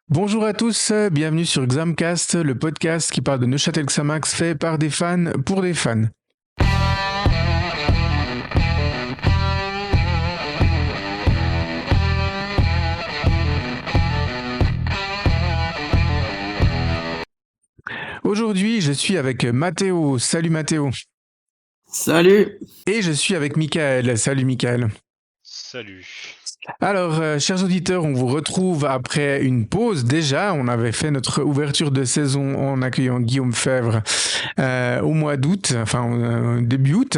Bonjour à tous, bienvenue sur Xamcast, le podcast qui parle de Neuchâtel Xamax fait par des fans pour des fans. Aujourd'hui, je suis avec Mathéo. Salut Mathéo. Salut! Et je suis avec Michael. Salut Michael. Salut. Alors, chers auditeurs, on vous retrouve après une pause déjà. On avait fait notre ouverture de saison en accueillant Guillaume Fèvre au mois d'août, enfin début août.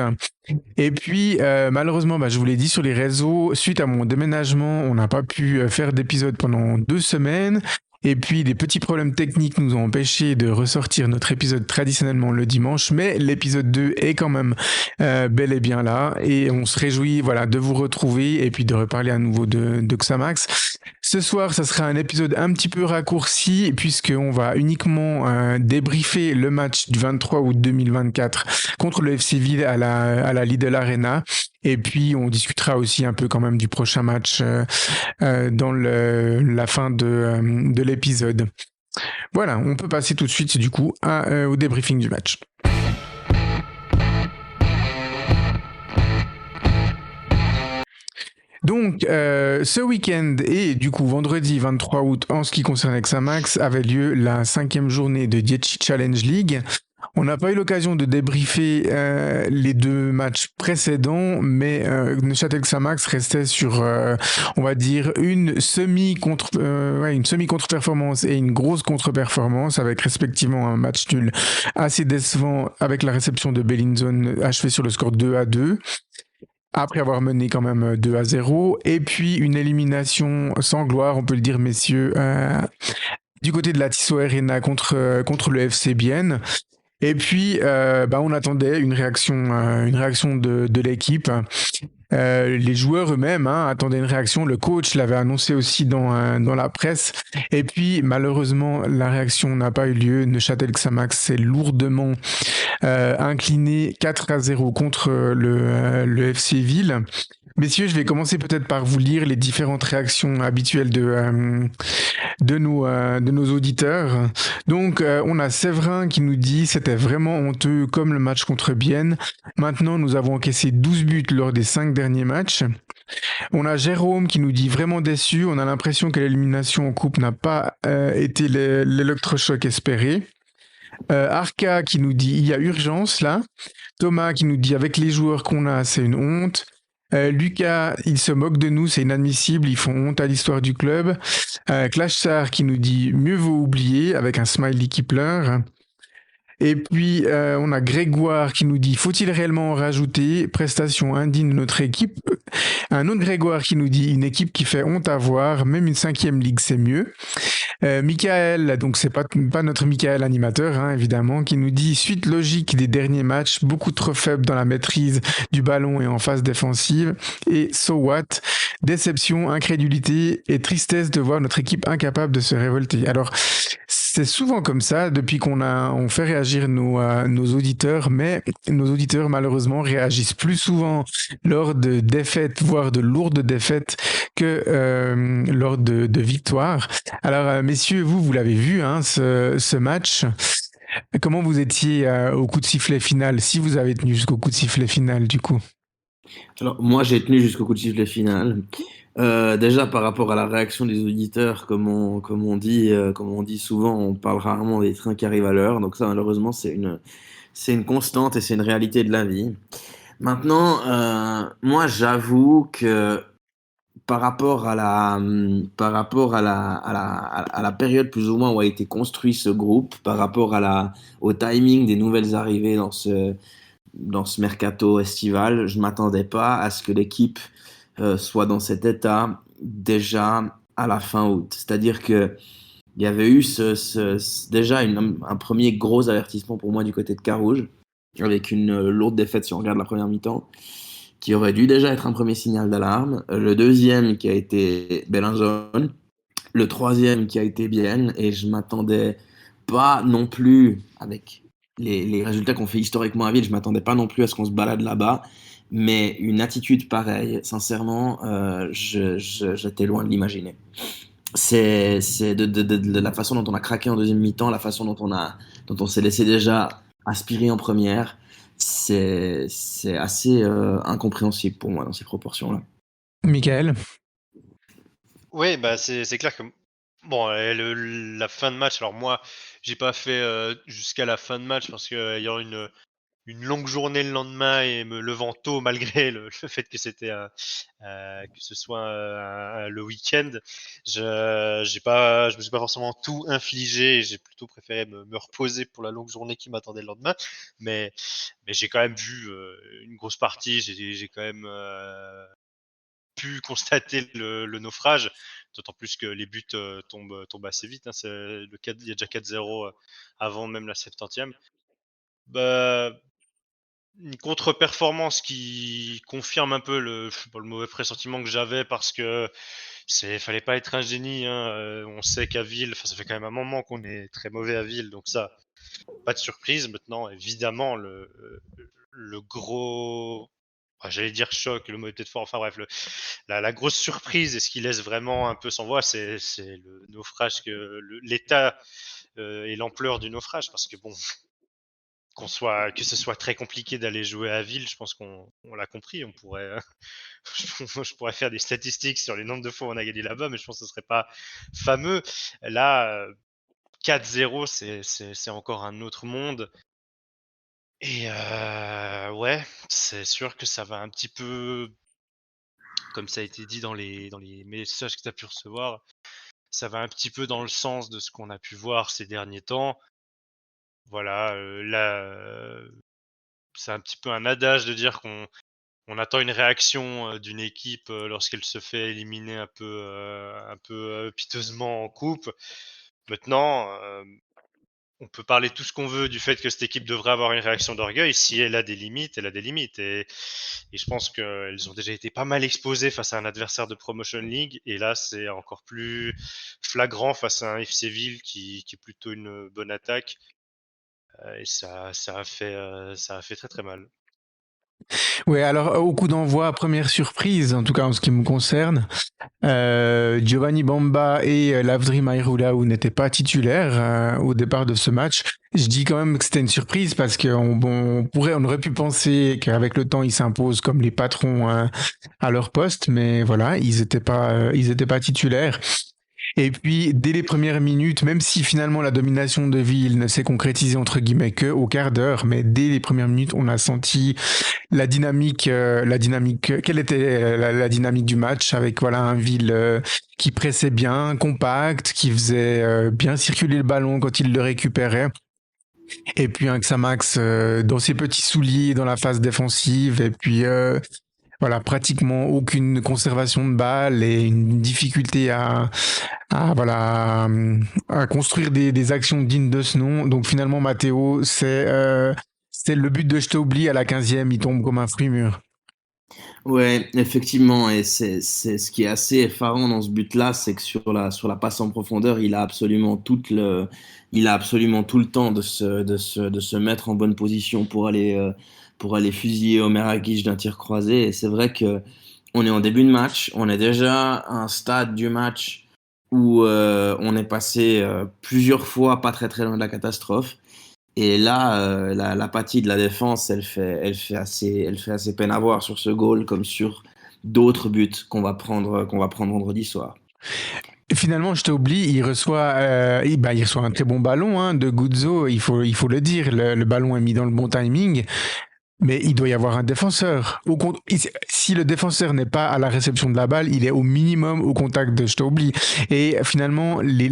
Et puis, malheureusement, je vous l'ai dit sur les réseaux, suite à mon déménagement, on n'a pas pu faire d'épisode pendant 2 semaines. Et puis, des petits problèmes techniques nous ont empêché de ressortir notre épisode traditionnellement le dimanche, mais l'épisode 2 est quand même bel et bien là. Et on se réjouit de vous retrouver et puis de reparler à nouveau de Xamax. Ce soir, ça sera un épisode un petit peu raccourci puisqu'on va uniquement débriefer le match du 23 août 2024 contre le FC Ville à la Lidl Arena. Et puis, on discutera aussi un peu quand même du prochain match dans la fin de l'épisode. Voilà, on peut passer tout de suite du coup au débriefing du match. Donc, ce week-end et du coup vendredi 23 août, en ce qui concerne Xamax, avait lieu la 5e journée de Dietchi Challenge League. On n'a pas eu l'occasion de débriefer les deux matchs précédents, mais Neuchâtel Xamax restait sur, on va dire, une semi-contre-performance et une grosse contre-performance, avec respectivement un match nul assez décevant avec la réception de Bellinzone achevé sur le score 2-2. Après avoir mené quand même 2-0, et puis une élimination sans gloire, on peut le dire, messieurs, du côté de la Tissot Arena contre le FC Bienne. Et puis, on attendait une réaction de l'équipe. Les joueurs eux-mêmes attendaient une réaction. Le coach l'avait annoncé aussi dans la presse. Et puis, malheureusement, la réaction n'a pas eu lieu. Neuchâtel Xamax s'est lourdement incliné 4-0 contre le FC Ville. Messieurs, je vais commencer peut-être par vous lire les différentes réactions habituelles de nos auditeurs. Donc, on a Séverin qui nous dit c'était vraiment honteux comme le match contre Bienne. Maintenant, nous avons encaissé 12 buts lors des 5 derniers matchs. On a Jérôme qui nous dit vraiment déçu. On a l'impression que l'élimination en coupe n'a pas été l'électrochoc espéré. Arca qui nous dit il y a urgence là. Thomas qui nous dit avec les joueurs qu'on a, c'est une honte. Lucas, il se moque de nous, c'est inadmissible, ils font honte à l'histoire du club. Clashsar qui nous dit mieux vaut oublier avec un smiley qui pleure. Et puis on a Grégoire qui nous dit faut-il réellement en rajouter prestation indigne de notre équipe. Un autre Grégoire qui nous dit une équipe qui fait honte à voir, même une 5e ligue c'est mieux. Michael, donc c'est pas notre Michael animateur, évidemment, qui nous dit suite logique des derniers matchs, beaucoup trop faible dans la maîtrise du ballon et en phase défensive. Et so what? Déception, incrédulité et tristesse de voir notre équipe incapable de se révolter. Alors, c'est souvent comme ça depuis on fait réagir nos auditeurs, mais nos auditeurs malheureusement réagissent plus souvent lors de défaites, voire de lourdes défaites, que lors de victoires. Alors, messieurs, vous l'avez vu, ce match. Comment vous étiez au coup de sifflet final, si vous avez tenu jusqu'au coup de sifflet final, du coup? Alors, moi, j'ai tenu jusqu'au coup de sifflet final. Déjà, par rapport à la réaction des auditeurs, comme on dit souvent, on parle rarement des trains qui arrivent à l'heure. Donc ça, malheureusement, c'est une constante et c'est une réalité de la vie. Maintenant, moi, j'avoue que par rapport à la période plus ou moins où a été construit ce groupe, par rapport au timing des nouvelles arrivées dans ce mercato estival, je m'attendais pas à ce que l'équipe soit dans cet état déjà à la fin août. C'est-à-dire que il y avait eu déjà un premier gros avertissement pour moi du côté de Carouge, avec une lourde défaite si on regarde la première mi-temps, qui aurait dû déjà être un premier signal d'alarme. Le deuxième qui a été Bellinzone, le troisième qui a été Bienne, et je m'attendais pas non plus, avec les résultats qu'on fait historiquement à Ville, je m'attendais pas non plus à ce qu'on se balade là-bas, mais une attitude pareille, sincèrement, j'étais loin de l'imaginer. c'est de la façon dont on a craqué en deuxième mi-temps, la façon dont on s'est laissé déjà aspirer en première. C'est assez incompréhensible pour moi dans ces proportions-là. Michael? Oui, bah c'est clair que bon, la fin de match. Alors moi, j'ai pas fait jusqu'à la fin de match parce que ayant une longue journée le lendemain et me levant tôt malgré le fait que c'était que ce soit le week-end, je me suis pas forcément tout infligé. J'ai plutôt préféré me reposer pour la longue journée qui m'attendait le lendemain. Mais j'ai quand même vu une grosse partie. J'ai quand même pu constater le naufrage, d'autant plus que les buts tombent assez vite. Hein. Il y a déjà 4-0 avant même la 70e. Bah, une contre-performance qui confirme un peu le mauvais pressentiment que j'avais parce que fallait pas être un génie. Hein. On sait qu'à Ville, ça fait quand même un moment qu'on est très mauvais à Ville, donc ça, pas de surprise. Maintenant, évidemment, le gros, j'allais dire choc, le mot est peut-être fort. Enfin bref, la grosse surprise et ce qui laisse vraiment un peu sans voix, c'est le naufrage, l'état et l'ampleur du naufrage, parce que bon, que ce soit très compliqué d'aller jouer à Ville, je pense qu'on l'a compris. On pourrait, je pourrais faire des statistiques sur les nombres de fois où on a gagné là-bas, mais je pense que ce serait pas fameux. Là, 4-0, c'est encore un autre monde. Et ouais, c'est sûr que ça va un petit peu, comme ça a été dit dans les messages que tu as pu recevoir, ça va un petit peu dans le sens de ce qu'on a pu voir ces derniers temps. Voilà, là, c'est un petit peu un adage de dire qu'on attend une réaction d'une équipe lorsqu'elle se fait éliminer un peu piteusement en coupe. Maintenant, on peut parler tout ce qu'on veut du fait que cette équipe devrait avoir une réaction d'orgueil. Si elle a des limites, elle a des limites. Et je pense qu'elles ont déjà été pas mal exposées face à un adversaire de Promotion League. Et là, c'est encore plus flagrant face à un FC Ville qui est plutôt une bonne attaque. Et ça a fait très très mal. Ouais, alors au coup d'envoi, première surprise, en tout cas en ce qui me concerne, Giovanni Bamba et Lavdry Maïroulaou n'étaient pas titulaires au départ de ce match. Je dis quand même que c'était une surprise parce on aurait pu penser qu'avec le temps ils s'imposent comme les patrons à leur poste, mais voilà, ils étaient pas titulaires. Et puis, dès les premières minutes, même si finalement la domination de Ville ne s'est concrétisée entre guillemets que au quart d'heure, mais dès les premières minutes, on a senti quelle était la dynamique du match avec voilà un Ville qui pressait bien, compact, qui faisait bien circuler le ballon quand il le récupérait. Et puis un Xamax dans ses petits souliers dans la phase défensive. Et puis voilà, pratiquement aucune conservation de balles et une difficulté voilà, à construire des actions dignes de ce nom. Donc finalement, Matteo, c'est le but de Je t'oublie à la 15e, il tombe comme un fruit mûr. Ouais, effectivement, et c'est ce qui est assez effarant dans ce but-là, c'est que sur la passe en profondeur, il a absolument tout le temps de se mettre en bonne position pour aller fusiller Omer Aguiche d'un tir croisé. Et c'est vrai que on est en début de match, on est déjà à un stade du match où on est passé plusieurs fois pas très très loin de la catastrophe. Et là, l'apathie de la défense, elle fait assez peine à voir sur ce goal comme sur d'autres buts qu'on va prendre vendredi soir. Et finalement, Je t'oublie, il reçoit un très bon ballon de Guzzo, il faut le dire, le ballon est mis dans le bon timing. Mais il doit y avoir un défenseur. Si le défenseur n'est pas à la réception de la balle, il est au minimum au contact de Je t'oublie. Et finalement, les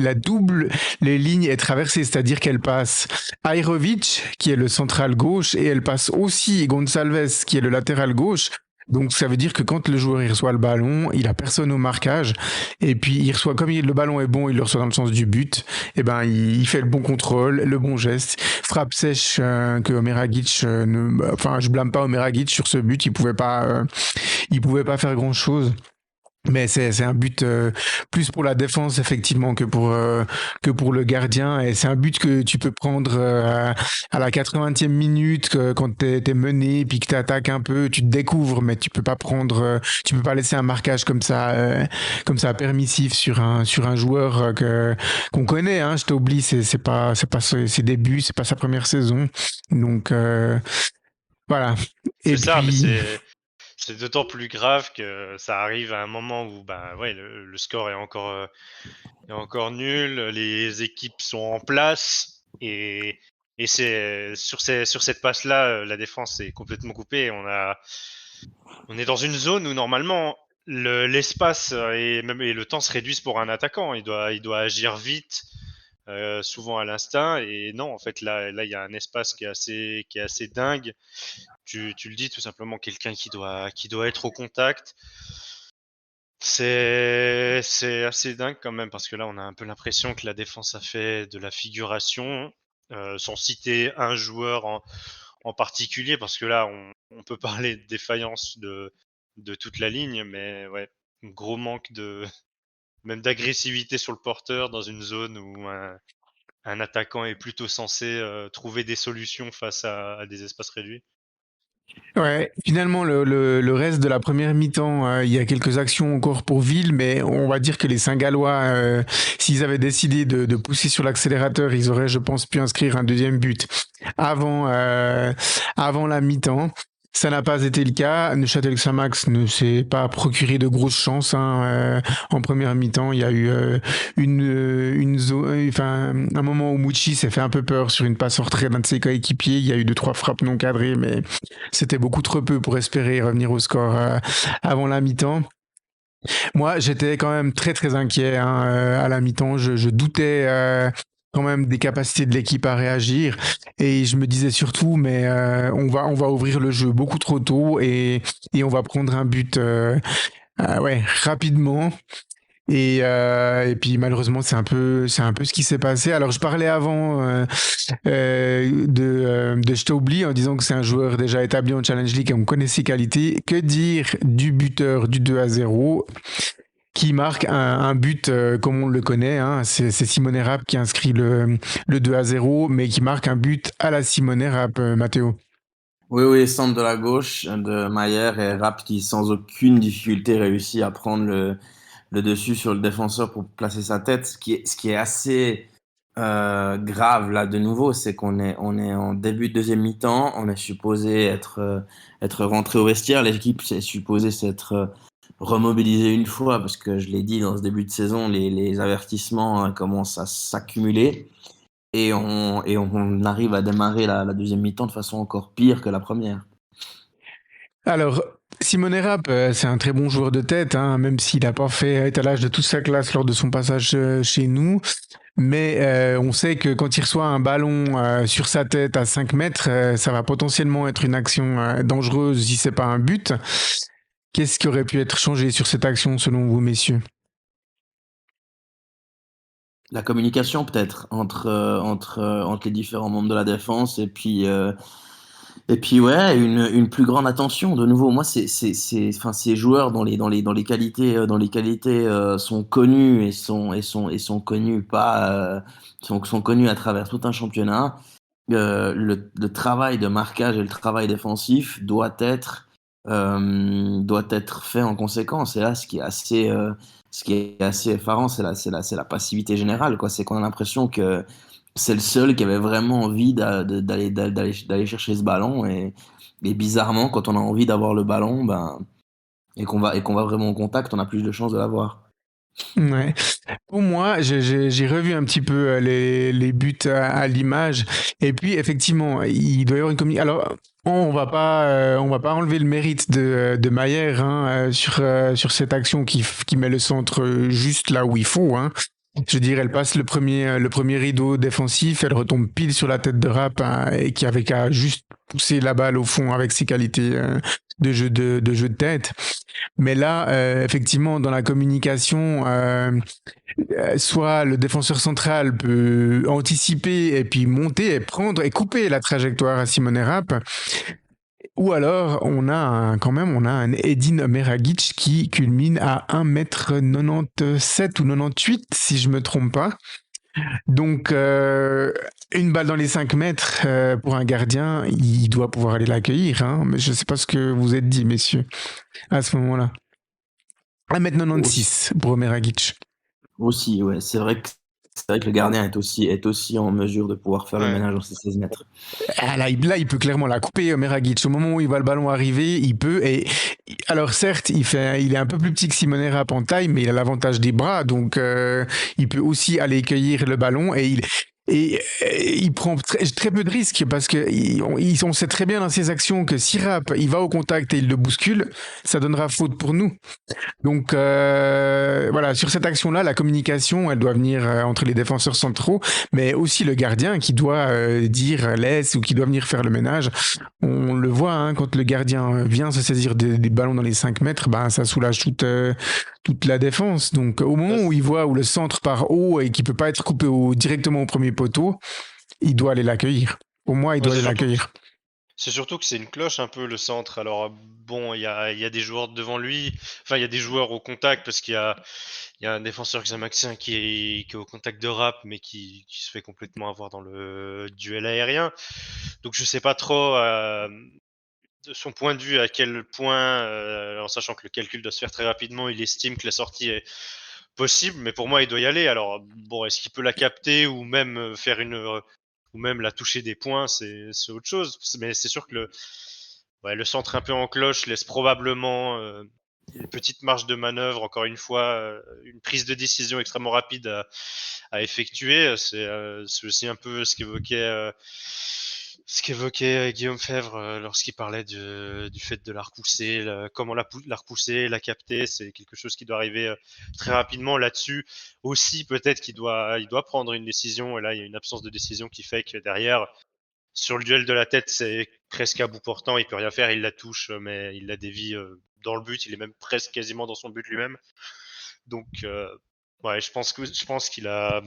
lignes est traversée, c'est-à-dire qu'elle passe Ajrovic, qui est le central gauche, et elle passe aussi Gonçalves, qui est le latéral gauche. Donc ça veut dire que quand le joueur il reçoit le ballon, il a personne au marquage, et puis il reçoit le ballon est bon, il le reçoit dans le sens du but. Et ben il fait le bon contrôle, le bon geste, frappe sèche que Omeragic enfin je blâme pas Omeragic sur ce but, il pouvait pas faire grand chose. Mais c'est un but plus pour la défense effectivement que pour le gardien, et c'est un but que tu peux prendre à la 80e minute quand t'es mené puis que t'attaques un peu, tu te découvres, mais tu peux pas laisser un marquage comme ça permissif sur un joueur qu'on connaît, hein. Je t'oublie, c'est pas ses débuts, c'est pas sa première saison, donc voilà. Et C'est ça, mais puis c'est d'autant plus grave que ça arrive à un moment où ben ouais le score est encore nul, les équipes sont en place et c'est sur cette passe là la défense est complètement coupée. On est dans une zone où normalement l'espace et le temps se réduisent pour un attaquant. Il doit agir vite, souvent à l'instinct. Et non, en fait, là, il y a un espace qui est assez dingue. Tu le dis tout simplement, quelqu'un qui doit être au contact. C'est assez dingue quand même parce que là, on a un peu l'impression que la défense a fait de la figuration, sans citer un joueur en particulier, parce que là, on peut parler de défaillance de toute la ligne, mais ouais, gros manque même d'agressivité sur le porteur dans une zone où un attaquant est plutôt censé trouver des solutions face à des espaces réduits. ouais, finalement, le reste de la première mi-temps, il y a quelques actions encore pour Ville, mais on va dire que les Saint-Gallois, s'ils avaient décidé de pousser sur l'accélérateur, ils auraient, je pense, pu inscrire un deuxième but avant, avant la mi-temps. Ça n'a pas été le cas. Neuchâtel Xamax ne s'est pas procuré de grosses chances, hein. En première mi-temps, il y a eu un moment où Mouchi s'est fait un peu peur sur une passe en retrait d'un de ses coéquipiers. Il y a eu deux trois frappes non cadrées, mais c'était beaucoup trop peu pour espérer revenir au score avant la mi-temps. Moi, j'étais quand même très très inquiet, hein, à la mi-temps. Je doutais quand même des capacités de l'équipe à réagir, et je me disais surtout, mais on va ouvrir le jeu beaucoup trop tôt, et on va prendre un but ouais, rapidement. Et puis malheureusement c'est un peu ce qui s'est passé. Alors je parlais avant de Stobli en disant que c'est un joueur déjà établi en Challenge League et on connaît ses qualités. Que dire du buteur du 2-0 qui marque un but comme on le connaît, hein. C'est Simone Rapp qui inscrit le 2-0, mais qui marque un but à la Simone Rapp, Matteo. Oui, oui, centre de la gauche de Mayer et Rapp qui sans aucune difficulté réussit à prendre le dessus sur le défenseur pour placer sa tête. Ce qui est assez grave là de nouveau, c'est on est en début de deuxième mi-temps, on est supposé être rentré au vestiaire, l'équipe est supposée s'être remobilisée une fois parce que je l'ai dit dans ce début de saison, les avertissements commencent à s'accumuler et on arrive à démarrer la deuxième mi-temps de façon encore pire que la première. Alors, Simone Rapp, c'est un très bon joueur de tête, hein, même s'il n'a pas fait étalage de toute sa classe lors de son passage chez nous. Mais on sait que quand il reçoit un ballon sur sa tête à 5 mètres, ça va potentiellement être une action dangereuse si c'est pas un but. Qu'est-ce qui aurait pu être changé sur cette action selon vous, messieurs? La communication peut-être entre les différents membres de la défense et puis ouais, une plus grande attention. De nouveau, moi, enfin, ces joueurs dont les qualités sont connues et sont connus pas, sont connus à travers tout un championnat. Le travail de marquage et le travail défensif doit être fait en conséquence. Et là, ce qui est assez effarant, c'est la passivité générale, quoi. C'est qu'on a l'impression que c'est le seul qui avait vraiment envie d'aller chercher ce ballon et bizarrement quand on a envie d'avoir le ballon ben et qu'on va vraiment au contact on a plus de chances de l'avoir. Ouais. Pour moi, j'ai revu un petit peu les buts à l'image. Et puis, effectivement, il doit y avoir une communication. Alors, on va pas enlever le mérite de Mayer, hein, sur cette action qui met le centre juste là où il faut, hein. Je dirais, elle passe le premier rideau défensif, elle retombe pile sur la tête de Rapp, hein, et qui avait qu'à juste pousser la balle au fond avec ses qualités de jeu de tête. Mais là, effectivement, dans la communication, soit le défenseur central peut anticiper et puis monter et prendre et couper la trajectoire à Simone Rapp, Ou alors, on a un Edin Meragic qui culmine à 1m97 ou 98, si je me trompe pas. Donc, une balle dans les 5 mètres pour un gardien, il doit pouvoir aller l'accueillir. Hein. Mais je ne sais pas ce que vous êtes dit, messieurs, à ce moment-là. 1m96 pour Meragic. Aussi, ouais. C'est vrai que le gardien est aussi en mesure de pouvoir faire le ménage dans ces 16 mètres. Ah, là, il peut clairement la couper, Meragic. Au moment où il voit le ballon arriver, il peut. Alors certes, il est un peu plus petit que Simone Rapp en taille, mais il a l'avantage des bras, donc il peut aussi aller cueillir le ballon et il prend très peu de risques parce que on sait très bien dans ses actions que si Rapp il va au contact et il le bouscule, ça donnera faute pour nous. Donc voilà, sur cette action-là, la communication, elle doit venir entre les défenseurs centraux, mais aussi le gardien qui doit dire laisse ou qui doit venir faire le ménage. On le voit, hein, quand le gardien vient se saisir des ballons dans les 5 mètres, ben, ça soulage toute la défense. Donc au moment où il voit où le centre part haut et qu'il peut pas être coupé directement au premier poteau, il doit aller l'accueillir. Au moins, il doit aller l'accueillir. C'est surtout que c'est une cloche un peu le centre. Alors bon, il y a des joueurs devant lui. Enfin, il y a des joueurs au contact parce qu'il y a un défenseur Xamaxien qui est au contact de Rapp, mais qui se fait complètement avoir dans le duel aérien. Donc je sais pas trop de son point de vue à quel point, en sachant que le calcul doit se faire très rapidement, il estime que la sortie est possible. Mais pour moi, il doit y aller. Alors bon, est-ce qu'il peut la capter ou même faire ou même la toucher des points, c'est autre chose. Mais c'est sûr que le centre un peu en cloche laisse probablement une petite marge de manœuvre, encore une fois, une prise de décision extrêmement rapide à effectuer. C'est aussi un peu ce qu'évoquait Guillaume Fèvre lorsqu'il parlait du fait de la repousser, comment la repousser, la capter. C'est quelque chose qui doit arriver très rapidement là-dessus. Aussi, peut-être il doit prendre une décision. Et là, il y a une absence de décision qui fait que derrière, sur le duel de la tête, c'est presque à bout portant. Il peut rien faire. Il la touche, mais il la dévie dans le but. Il est même presque quasiment dans son but lui-même. Donc, ouais, je pense qu'il a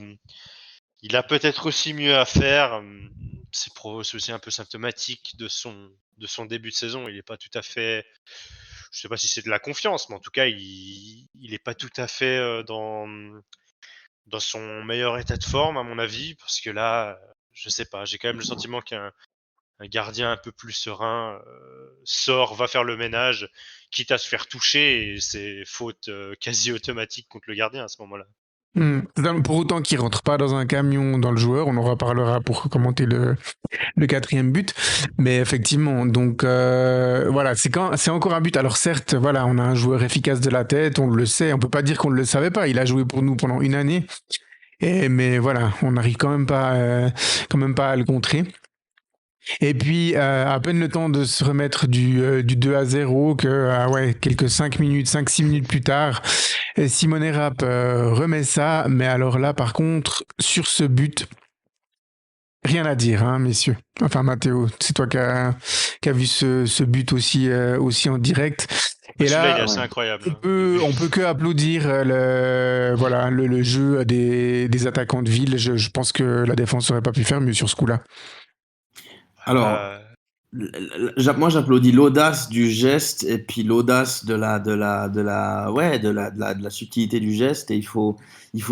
peut-être aussi mieux à faire. C'est aussi un peu symptomatique de son début de saison. Il n'est pas tout à fait. Je sais pas si c'est de la confiance, mais en tout cas, il n'est pas tout à fait dans son meilleur état de forme, à mon avis, parce que là, je sais pas. J'ai quand même le sentiment qu'un gardien un peu plus serein va faire le ménage, quitte à se faire toucher, et c'est faute quasi automatique contre le gardien à ce moment-là. Pour autant qu'il rentre pas dans un camion dans le joueur, on en reparlera pour commenter le 4e but, mais effectivement, donc voilà, c'est encore un but. Alors certes, voilà, on a un joueur efficace de la tête, on le sait, on peut pas dire qu'on ne le savait pas, il a joué pour nous pendant une année, mais voilà, on n'arrive quand même pas à le contrer. Et puis, à peine le temps de se remettre du 2-0 que, quelques 5-6 minutes plus tard, Simone Rapp remet ça. Mais alors là, par contre, sur ce but, rien à dire, hein, messieurs. Enfin, Mathéo, c'est toi qui as vu ce but aussi en direct. Et là, il est assez incroyable. On peut que applaudir le jeu des attaquants de ville. Je pense que la défense n'aurait pas pu faire mieux sur ce coup-là. Alors, moi j'applaudis l'audace du geste et puis l'audace de la subtilité du geste, et il faut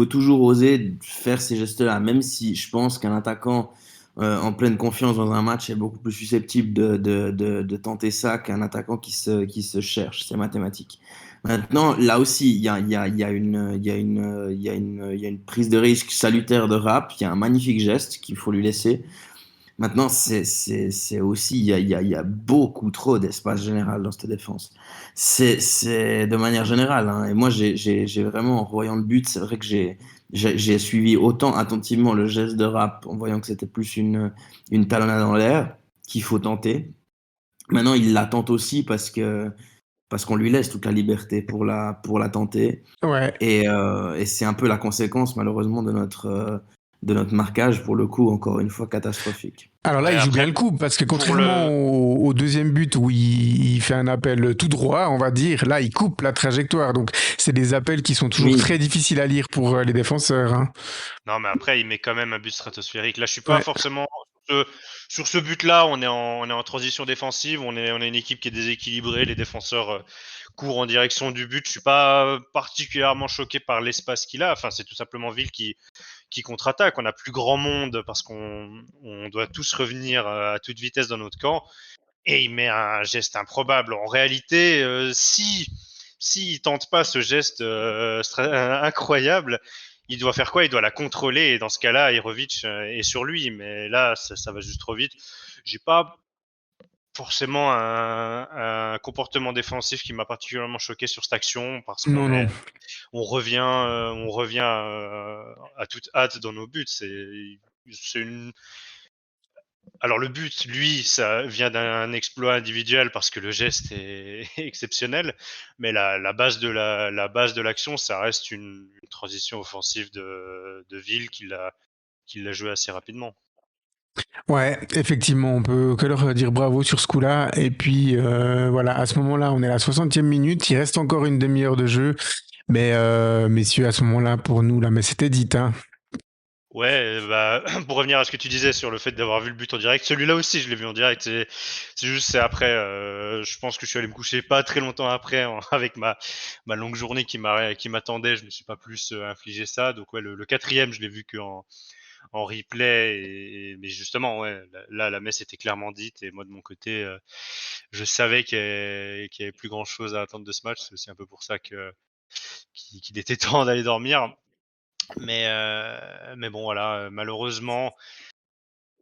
toujours oser faire ces gestes-là, même si je pense qu'un attaquant en pleine confiance dans un match est beaucoup plus susceptible de tenter ça qu'un attaquant qui se cherche, c'est mathématique. Maintenant, là aussi, il y a une prise de risque salutaire de Rapp, il y a un magnifique geste qu'il faut lui laisser. Maintenant, c'est aussi, il y a beaucoup trop d'espace général dans cette défense. C'est de manière générale, hein. Et moi, j'ai vraiment, en voyant le but, c'est vrai que j'ai suivi autant attentivement le geste de Rapp en voyant que c'était plus une talonnade dans l'air qu'il faut tenter. Maintenant, il la tente aussi parce qu'on lui laisse toute la liberté pour la tenter. Ouais. Et c'est un peu la conséquence, malheureusement, de notre marquage, pour le coup, encore une fois, catastrophique. Alors là, il joue bien le coup, parce que contrairement au deuxième but où il fait un appel tout droit, on va dire, là, il coupe la trajectoire. Donc, c'est des appels qui sont toujours très difficiles à lire pour les défenseurs. Hein. Non, mais après, il met quand même un but stratosphérique. Là, je suis pas forcément sur ce but-là, on est en transition défensive, on est une équipe qui est déséquilibrée, les défenseurs courent en direction du but. Je suis pas particulièrement choqué par l'espace qu'il a. Enfin, c'est tout simplement Ville qui contre-attaque. On a plus grand monde parce qu'on doit tous revenir à toute vitesse dans notre camp. Et il met un geste improbable. En réalité, s'il tente pas ce geste incroyable, il doit faire quoi? Il doit la contrôler. Et dans ce cas-là, Irovic est sur lui. Mais là, ça va juste trop vite. J'ai pas forcément un comportement défensif qui m'a particulièrement choqué sur cette action parce Non, non. on revient à toute hâte dans nos buts. C'est une Alors le but, lui, ça vient d'un exploit individuel parce que le geste est exceptionnel, mais la base de l'action, ça reste une transition offensive de Ville qui l'a joué assez rapidement. Ouais, effectivement, on peut que leur dire bravo sur ce coup-là. Et puis, voilà, à ce moment-là, on est à la 60e minute. Il reste encore une demi-heure de jeu. Mais, messieurs, à ce moment-là, pour nous, là, mais c'était dit, hein. Ouais, bah, pour revenir à ce que tu disais sur le fait d'avoir vu le but en direct, celui-là aussi, je l'ai vu en direct. C'est après, je pense que je suis allé me coucher pas très longtemps après, avec ma longue journée qui m'attendait. Je me suis pas plus infligé ça. Donc ouais, le quatrième, je l'ai vu en replay. Mais justement, ouais, là, la messe était clairement dite. Et moi, de mon côté, je savais qu'il y avait plus grand-chose à attendre de ce match. C'est aussi un peu pour ça qu'il était temps d'aller dormir. Mais bon, voilà, malheureusement,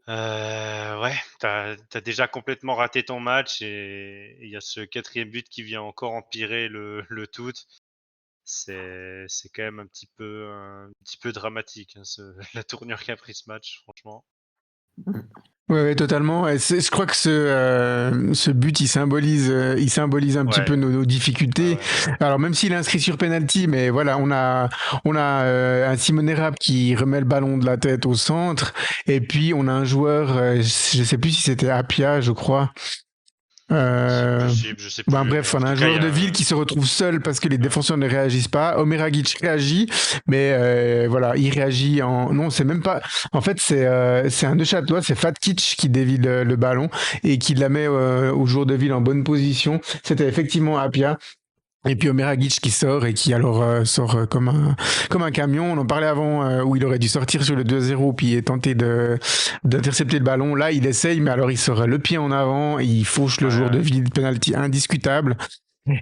ouais, t'as déjà complètement raté ton match et il y a ce quatrième but qui vient encore empirer le tout. C'est quand même un petit peu dramatique, hein, la tournure qu'a pris ce match, franchement. Ouais, ouais, totalement. Et je crois que ce but, il symbolise un petit Ouais, peu nos difficultés. ouais. Alors même s'il est inscrit sur penalty, mais voilà, on a un Simon Rapp qui remet le ballon de la tête au centre, et puis on a un joueur, je sais plus si c'était Apia, je crois. C'est Euh, possible, je sais Ben plus, mais bref, en on a tout un cas, il y joueur de a ville qui se retrouve seul parce que les ouais. défenseurs ne réagissent pas. Omeragic réagit, mais voilà, il réagit en. Non, c'est même pas. En fait, c'est un Neuchâtelois, c'est Fatkic qui dévie le ballon et qui la met au joueur de ville en bonne position. C'était effectivement Apia. Et puis Omeragic qui sort et qui alors sort comme un camion. On en parlait avant où il aurait dû sortir sur le 2-0 puis tenter d'intercepter le ballon. Là, il essaye, mais alors il sort le pied en avant, il fauche le joueur de Ouais. ville, penalty indiscutable.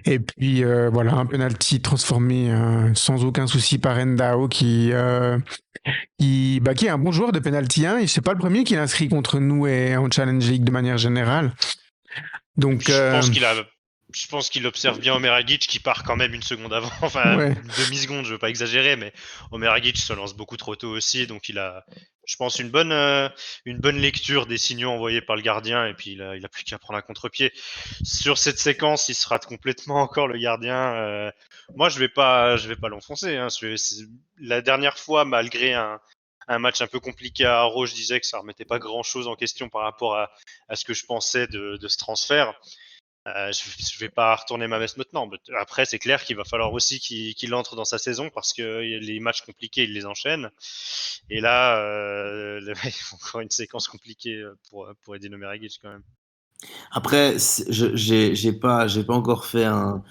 Et puis voilà, un penalty transformé sans aucun souci par Endao qui est un bon joueur de penalty 1 et c'est pas le premier qu'il inscrit contre nous et en Challenge League de manière générale. Donc Je pense qu'il observe bien Omeragic qui part quand même une seconde avant, enfin ouais. une demi-seconde, je veux pas exagérer, mais Omeragic se lance beaucoup trop tôt aussi, donc il a, je pense, une bonne lecture des signaux envoyés par le gardien, et puis il a plus qu'à prendre un contre-pied. Sur cette séquence, il se rate complètement encore le gardien. Moi, je vais pas l'enfoncer. Hein. La dernière fois, malgré un match un peu compliqué à Arro, je disais que ça remettait pas grand-chose en question par rapport à ce que je pensais de ce transfert. Je vais pas retourner ma veste maintenant. Après, c'est clair qu'il va falloir aussi qu'il entre dans sa saison parce que les matchs compliqués, il les enchaîne. Et là, il faut encore une séquence compliquée pour Edin Omeragic quand même. Après, j'ai pas encore fait un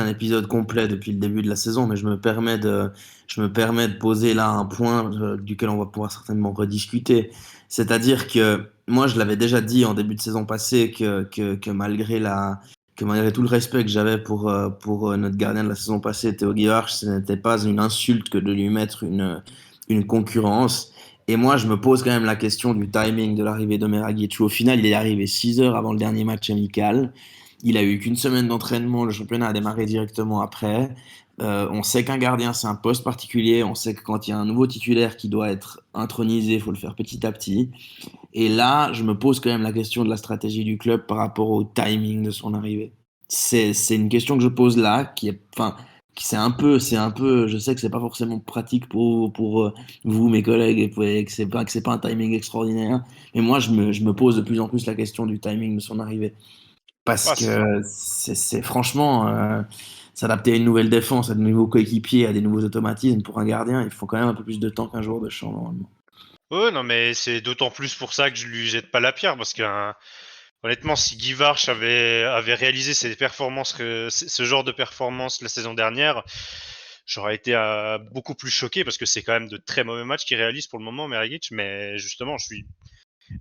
épisode complet depuis le début de la saison, mais je me permets de poser là un point duquel on va pouvoir certainement rediscuter. C'est-à-dire que moi, je l'avais déjà dit en début de saison passée que malgré tout le respect que j'avais pour notre gardien de la saison passée, Théo Guivarch, ce n'était pas une insulte que de lui mettre une concurrence. Et moi, je me pose quand même la question du timing de l'arrivée d'Omeragic. Au final, il est arrivé 6 heures avant le dernier match amical. Il a eu qu'une semaine d'entraînement. Le championnat a démarré directement après. On sait qu'un gardien, c'est un poste particulier. On sait que quand il y a un nouveau titulaire qui doit être intronisé, il faut le faire petit à petit. Et là, je me pose quand même la question de la stratégie du club par rapport au timing de son arrivée. C'est une question que je pose là, qui est, enfin, c'est un peu, je sais que c'est pas forcément pratique pour vous, mes collègues, et que c'est pas un timing extraordinaire. Mais moi, je me pose de plus en plus la question du timing de son arrivée. Parce Ah, que c'est franchement, s'adapter à une nouvelle défense, à de nouveaux coéquipiers, à des nouveaux automatismes pour un gardien, il faut quand même un peu plus de temps qu'un joueur de champ, normalement. Ouais, non, mais c'est d'autant plus pour ça que je lui jette pas la pierre, parce que honnêtement, si Guy Varch avait réalisé ce genre de performance la saison dernière, j'aurais été beaucoup plus choqué, parce que c'est quand même de très mauvais matchs qu'il réalise pour le moment, Meragic. Mais justement,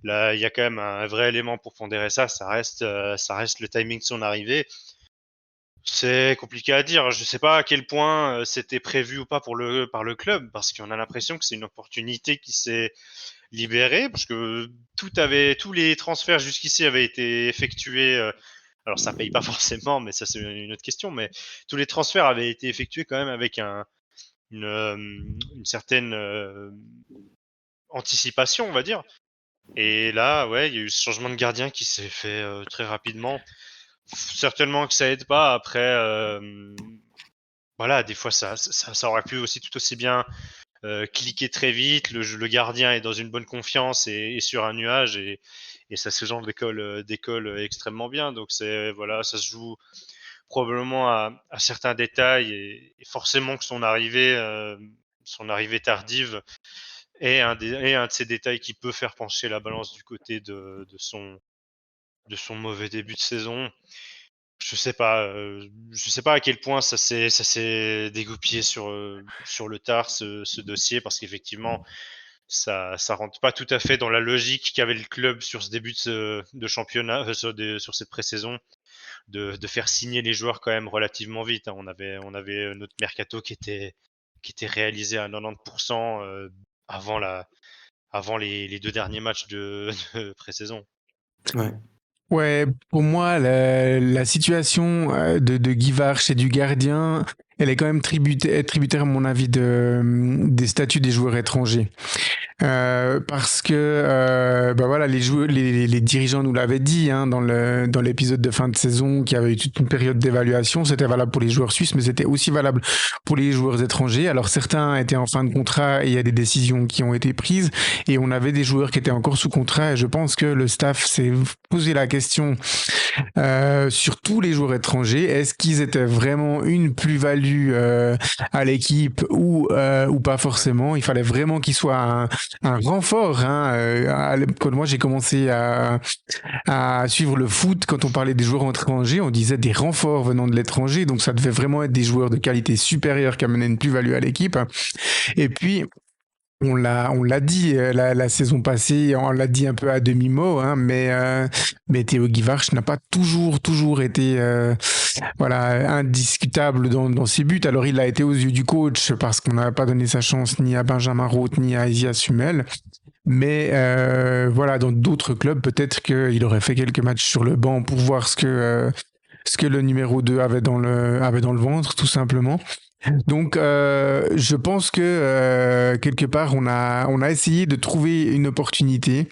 là, il y a quand même un vrai élément pour pondérer ça. Ça reste le timing de son arrivée. C'est compliqué à dire. Je sais pas à quel point c'était prévu ou pas par le club, parce qu'on a l'impression que c'est une opportunité qui s'est libérée, parce que tous les transferts jusqu'ici avaient été effectués. Alors ça paye pas forcément, mais ça c'est une autre question. Mais tous les transferts avaient été effectués quand même avec une, euh, une certaine anticipation, on va dire. Et là, ouais, il y a eu ce changement de gardien qui s'est fait très rapidement. Certainement que ça aide pas. Après, voilà, des fois ça aurait pu aussi tout aussi bien cliquer très vite. Le gardien est dans une bonne confiance et sur un nuage, et ça, ce genre décolle extrêmement bien. Donc c'est voilà, ça se joue probablement à certains détails, et forcément que son arrivée tardive est un de ces détails qui peut faire pencher la balance du côté de son mauvais début de saison. Je sais pas à quel point ça s'est dégoupillé sur le tard, ce dossier, parce qu'effectivement ça rentre pas tout à fait dans la logique qu'avait le club sur ce début de championnat, sur cette pré-saison, de faire signer les joueurs quand même relativement vite, hein. On avait notre mercato qui était réalisé à 90% avant les 2 derniers matchs de pré-saison. Ouais. Ouais, pour moi, la situation de Guy Varch et du gardien, elle est quand même tributaire, à mon avis, des statuts des joueurs étrangers. Parce que bah voilà, les dirigeants nous l'avaient dit, hein, dans l'épisode de fin de saison, qu'il y avait eu toute une période d'évaluation. C'était valable pour les joueurs suisses, mais c'était aussi valable pour les joueurs étrangers. Alors certains étaient en fin de contrat et il y a des décisions qui ont été prises, et on avait des joueurs qui étaient encore sous contrat. Et je pense que le staff s'est posé la question sur tous les joueurs étrangers. Est-ce qu'ils étaient vraiment une plus-value à l'équipe, ou pas forcément? Il fallait vraiment qu'ils soient un renfort, hein. Quand moi j'ai commencé à suivre le foot, quand on parlait des joueurs étrangers, on disait des renforts venant de l'étranger, donc ça devait vraiment être des joueurs de qualité supérieure qui amenaient une plus-value à l'équipe. Et puis on l'a dit la saison passée, on l'a dit un peu à demi-mot, hein, mais Théo Guivarch n'a pas toujours été voilà, indiscutable dans ses buts. Alors il a été aux yeux du coach parce qu'on n'a pas donné sa chance ni à Benjamin Roth ni à Isias Sumel. Mais voilà, dans d'autres clubs, peut-être qu'il aurait fait quelques matchs sur le banc pour voir ce que le numéro 2 avait dans le ventre, tout simplement. Donc, je pense que quelque part, on a essayé de trouver une opportunité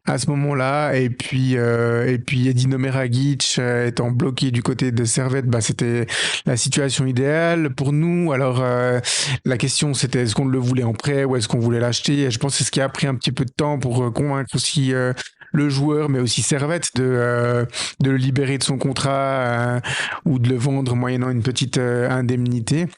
à ce moment-là, et puis Edino Meragic étant bloqué du côté de Servette, bah, c'était la situation idéale pour nous. Alors, la question c'était est-ce qu'on le voulait en prêt ou est-ce qu'on voulait l'acheter? Et je pense que c'est ce qui a pris un petit peu de temps pour convaincre aussi le joueur, mais aussi Servette de le libérer de son contrat ou de le vendre moyennant une petite indemnité.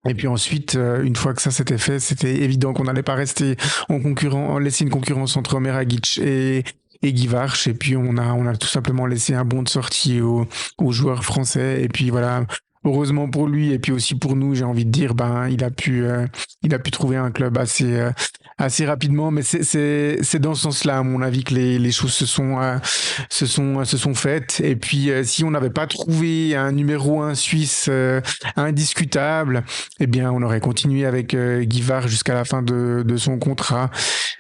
Et puis ensuite, une fois que ça s'était fait, c'était évident qu'on n'allait pas rester laisser une concurrence entre Meragic et Guy Varch. Et puis on a tout simplement laissé un bon de sortie aux joueurs français. Et puis voilà, heureusement pour lui et puis aussi pour nous, j'ai envie de dire, ben il a pu trouver un club assez rapidement. Mais c'est dans ce sens-là, à mon avis, que les choses se sont faites. Et puis si on n'avait pas trouvé un numéro 1 suisse indiscutable, eh bien, on aurait continué avec Guy Varch jusqu'à la fin de son contrat.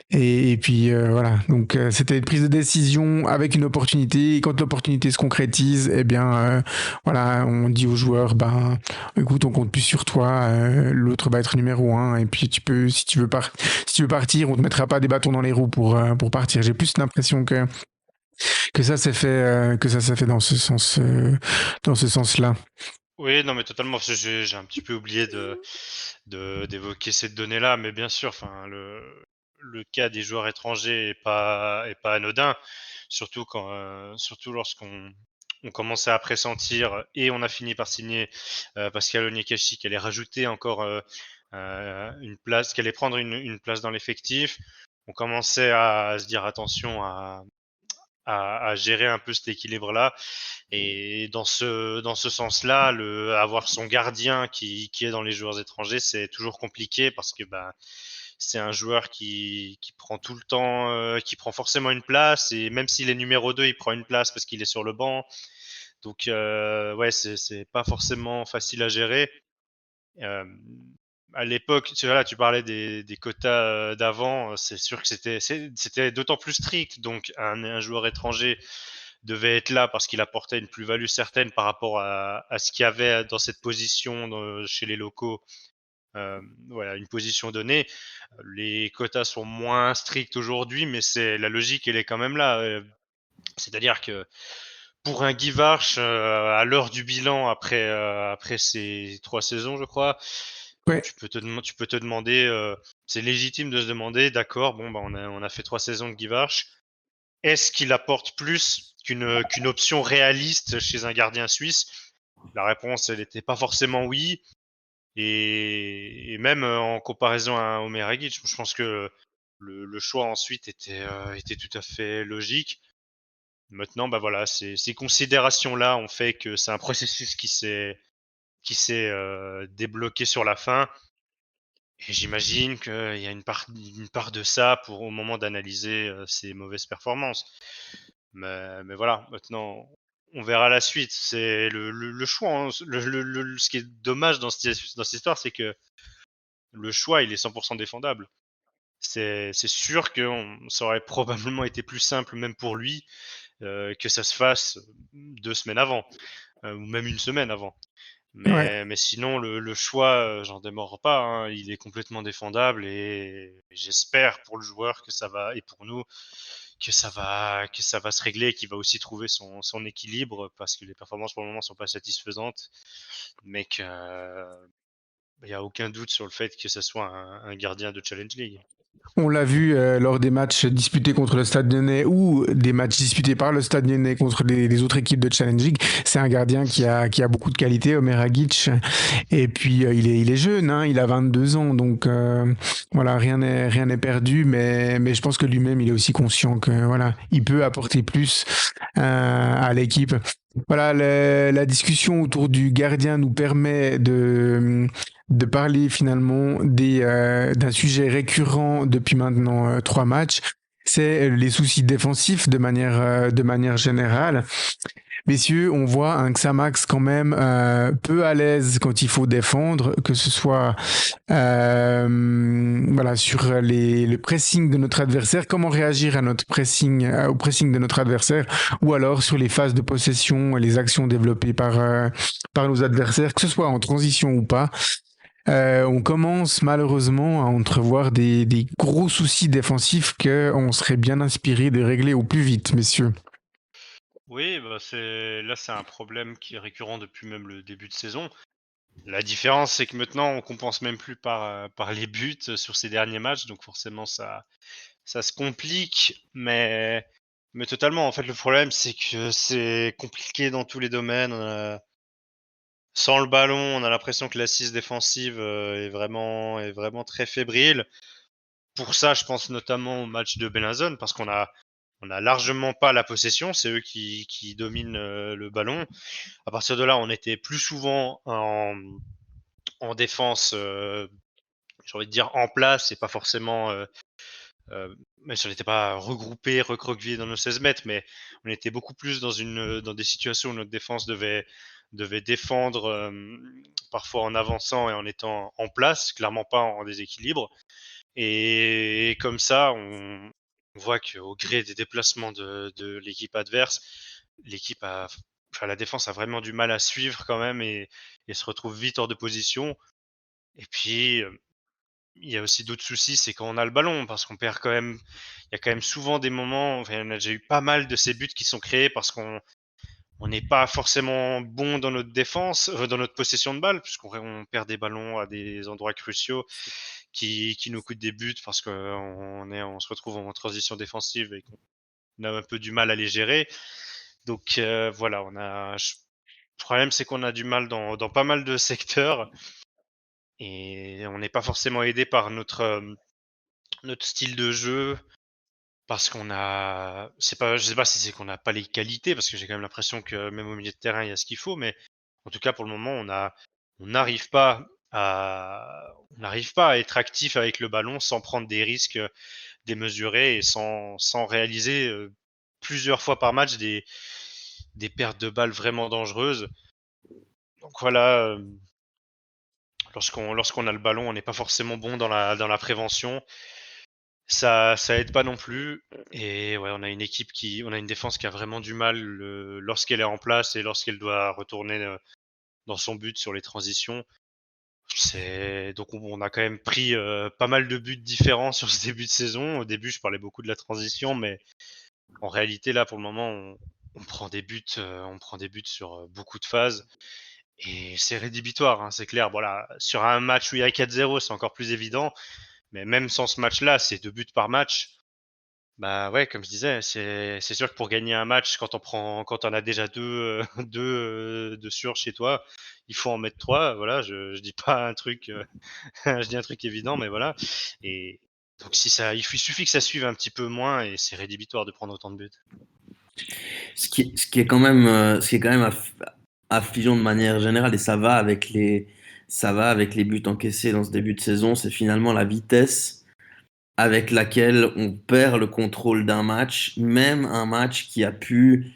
Et puis voilà, donc c'était une prise de décision avec une opportunité. Et quand l'opportunité se concrétise, eh bien voilà, on dit aux joueurs, ben écoute, on compte plus sur toi. L'autre va être numéro 1. Et puis si tu veux partir, on te mettra pas des bâtons dans les roues pour partir. J'ai plus l'impression que ça s'est fait dans ce sens-là. Oui, non, mais totalement. Parce que j'ai un petit peu oublié d'évoquer cette donnée-là, mais bien sûr, enfin, le cas des joueurs étrangers est pas anodin, surtout lorsqu'on commençait à pressentir, et on a fini par signer Pascal Onyekashi, qui allait rajouter encore une place, qui allait prendre une place dans l'effectif. on commençait à se dire attention à gérer un peu cet équilibre-là. Et dans ce sens-là, avoir son gardien qui est dans les joueurs étrangers, c'est toujours compliqué parce que c'est un joueur qui prend tout le temps, qui prend forcément une place. Et même s'il est numéro 2, il prend une place parce qu'il est sur le banc. Donc, ouais, c'est pas forcément facile à gérer. Euh, à l'époque, tu parlais des quotas d'avant. C'est sûr que c'était d'autant plus strict. Donc, un joueur étranger devait être là parce qu'il apportait une plus-value certaine par rapport à ce qu'il y avait dans cette position chez les locaux. Voilà, une position donnée. Les quotas sont moins stricts aujourd'hui, mais c'est la logique, elle est quand même là. C'est-à-dire que pour un Guy Varch, à l'heure du bilan après ces 3 saisons, je crois, Ouais, tu peux te demander, c'est légitime de se demander, d'accord, bon, on a fait 3 saisons de Guy Varch. Est-ce qu'il apporte plus qu'une option réaliste chez un gardien suisse? La réponse, elle n'était pas forcément oui. Et même en comparaison à Omer Agic, je pense que le choix ensuite était tout à fait logique. Maintenant, voilà, ces considérations-là ont fait que c'est un processus qui s'est débloqué sur la fin. Et j'imagine qu'il y a une part de ça pour au moment d'analyser ces mauvaises performances. Mais voilà, maintenant, on verra la suite. C'est le choix. Hein. Ce qui est dommage dans cette histoire, c'est que le choix, il est 100% défendable. C'est sûr que ça aurait probablement été plus simple, même pour lui, que ça se fasse 2 semaines avant, ou même une semaine avant. ouais. Mais sinon, le choix, j'en démords pas. Hein, il est complètement défendable et j'espère pour le joueur que ça va, et pour nous, que ça va se régler et qu'il va aussi trouver son équilibre parce que les performances pour le moment sont pas satisfaisantes, mais qu'il n'y a aucun doute sur le fait que ce soit un gardien de Challenge League. On l'a vu lors des matchs disputés contre le Stade Lyonnais ou des matchs disputés par le Stade Lyonnais contre les autres équipes de Challenge League. C'est un gardien qui a beaucoup de qualité, Omer Agic. Et puis il est jeune, hein, il a 22 ans, donc voilà, rien n'est perdu. Mais je pense que lui-même, il est aussi conscient que voilà, il peut apporter plus à l'équipe. Voilà, la discussion autour du gardien nous permet de parler finalement d'un sujet récurrent depuis maintenant 3 matchs. C'est les soucis défensifs de manière générale. Messieurs, on voit un Xamax quand même peu à l'aise quand il faut défendre, que ce soit voilà, sur le pressing de notre adversaire, comment réagir à notre pressing, au pressing de notre adversaire, ou alors sur les phases de possession et les actions développées par nos adversaires, que ce soit en transition ou pas. On commence malheureusement à entrevoir des gros soucis défensifs qu'on serait bien inspiré de régler au plus vite, messieurs. Oui, c'est un problème qui est récurrent depuis même le début de saison. La différence, c'est que maintenant, on compense même plus par les buts sur ces derniers matchs, donc forcément, ça se complique, mais totalement. En fait, le problème, c'est que c'est compliqué dans tous les domaines. Sans le ballon, on a l'impression que l'assise défensive est vraiment très fébrile. Pour ça, je pense notamment au match de Benazon, parce on a largement pas la possession, c'est eux qui dominent le ballon. À partir de là, on était plus souvent en défense, j'ai envie de dire en place, et pas forcément, même si on n'était pas regroupés, recroquevillés dans nos 16 mètres, mais on était beaucoup plus dans des situations où notre défense devait défendre, parfois en avançant et en étant en place, clairement pas en déséquilibre. Et comme ça, on voit qu'au gré des déplacements de l'équipe adverse, la défense a vraiment du mal à suivre quand même et se retrouve vite hors de position. Et puis, il y a aussi d'autres soucis, c'est quand on a le ballon, parce qu'on perd quand même. Il y a quand même souvent des moments, enfin, on a déjà eu pas mal de ces buts qui sont créés parce qu'on n'est pas forcément bon dans notre défense, dans notre possession de balle, puisqu'on perd des ballons à des endroits cruciaux qui nous coûtent des buts parce on se retrouve en transition défensive et qu'on a un peu du mal à les gérer. Donc voilà, le problème c'est qu'on a du mal dans pas mal de secteurs et on n'est pas forcément aidé par notre style de jeu, parce qu'on a, je sais pas si c'est qu'on n'a pas les qualités, parce que j'ai quand même l'impression que même au milieu de terrain, il y a ce qu'il faut, mais en tout cas pour le moment, on n'arrive pas à être actif avec le ballon sans prendre des risques démesurés et sans réaliser plusieurs fois par match des pertes de balles vraiment dangereuses. Donc voilà, lorsqu'on a le ballon, on n'est pas forcément bon dans la prévention. Ça aide pas non plus. Et ouais, on a une défense qui a vraiment du mal lorsqu'elle est en place et lorsqu'elle doit retourner dans son but sur les transitions. Donc on a quand même pris pas mal de buts différents sur ce début de saison. Au début, je parlais beaucoup de la transition, mais en réalité là, pour le moment, on prend des buts, sur beaucoup de phases. Et c'est rédhibitoire, hein, c'est clair. Voilà, sur un match où il y a 4-0, c'est encore plus évident. Mais même sans ce match-là, c'est 2 buts par match. Bah ouais, comme je disais, c'est sûr que pour gagner un match, quand on a déjà deux sur chez toi, il faut en mettre 3. Voilà, je dis pas un truc, je dis un truc évident, mais voilà. Et donc il suffit que ça suive un petit peu moins et c'est rédhibitoire de prendre autant de buts. Ce qui est quand même, affligeant de manière générale, et ça va avec les buts encaissés dans ce début de saison, c'est finalement la vitesse avec laquelle on perd le contrôle d'un match, même un match qui a pu,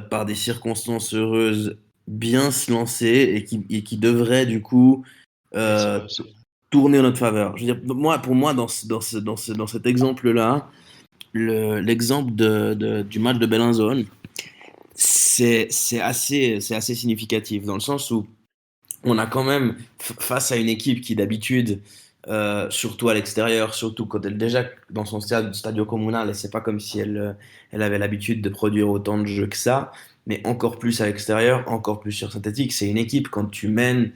par des circonstances heureuses, bien se lancer et qui devrait du coup Oui, c'est euh, vrai aussi. tourner en notre faveur. Je veux dire, pour moi, dans cet exemple-là, l'exemple du match de Bellinzone, c'est assez significatif dans le sens où on a quand même face à une équipe qui d'habitude, surtout à l'extérieur, surtout quand elle déjà dans son stadio communal, et c'est pas comme si elle avait l'habitude de produire autant de jeux que ça, mais encore plus à l'extérieur, encore plus sur synthétique. C'est une équipe, quand tu mènes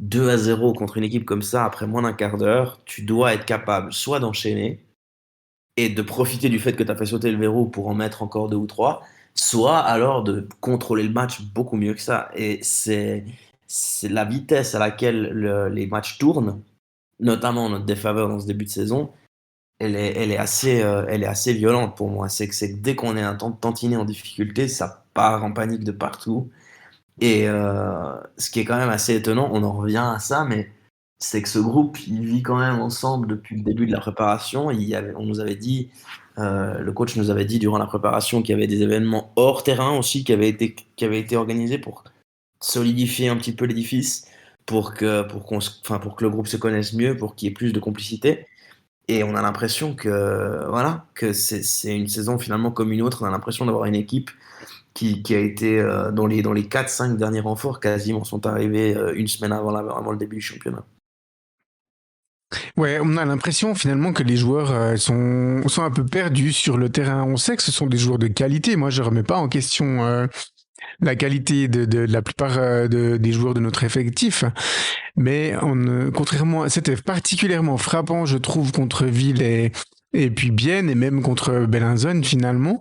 2-0 contre une équipe comme ça, après moins d'un quart d'heure, tu dois être capable soit d'enchaîner et de profiter du fait que tu as fait sauter le verrou pour en mettre encore 2 ou 3, soit alors de contrôler le match beaucoup mieux que ça. Et c'est la vitesse à laquelle les matchs tournent, notamment en notre défaveur dans ce début de saison, elle est assez violente pour moi. C'est que dès qu'on est un tantinet en difficulté, ça part en panique de partout. Et ce qui est quand même assez étonnant, on en revient à ça, mais c'est que ce groupe, il vit quand même ensemble depuis le début de la préparation. On nous avait dit, le coach nous avait dit durant la préparation qu'il y avait des événements hors terrain aussi qui avaient été organisés pour solidifier un petit peu l'édifice, pour que le groupe se connaisse mieux, pour qu'il y ait plus de complicité. Et on a l'impression que, voilà, que c'est une saison finalement comme une autre. On a l'impression d'avoir une équipe qui a été, dont les 4-5 derniers renforts quasiment sont arrivés une semaine avant le début du championnat. Ouais, on a l'impression finalement que les joueurs sont un peu perdus sur le terrain. On sait que ce sont des joueurs de qualité. Moi, je remets pas en question la qualité de la plupart des joueurs de notre effectif. Mais c'était particulièrement frappant, je trouve, contre Ville et puis Bienne et même contre Bellinzone finalement.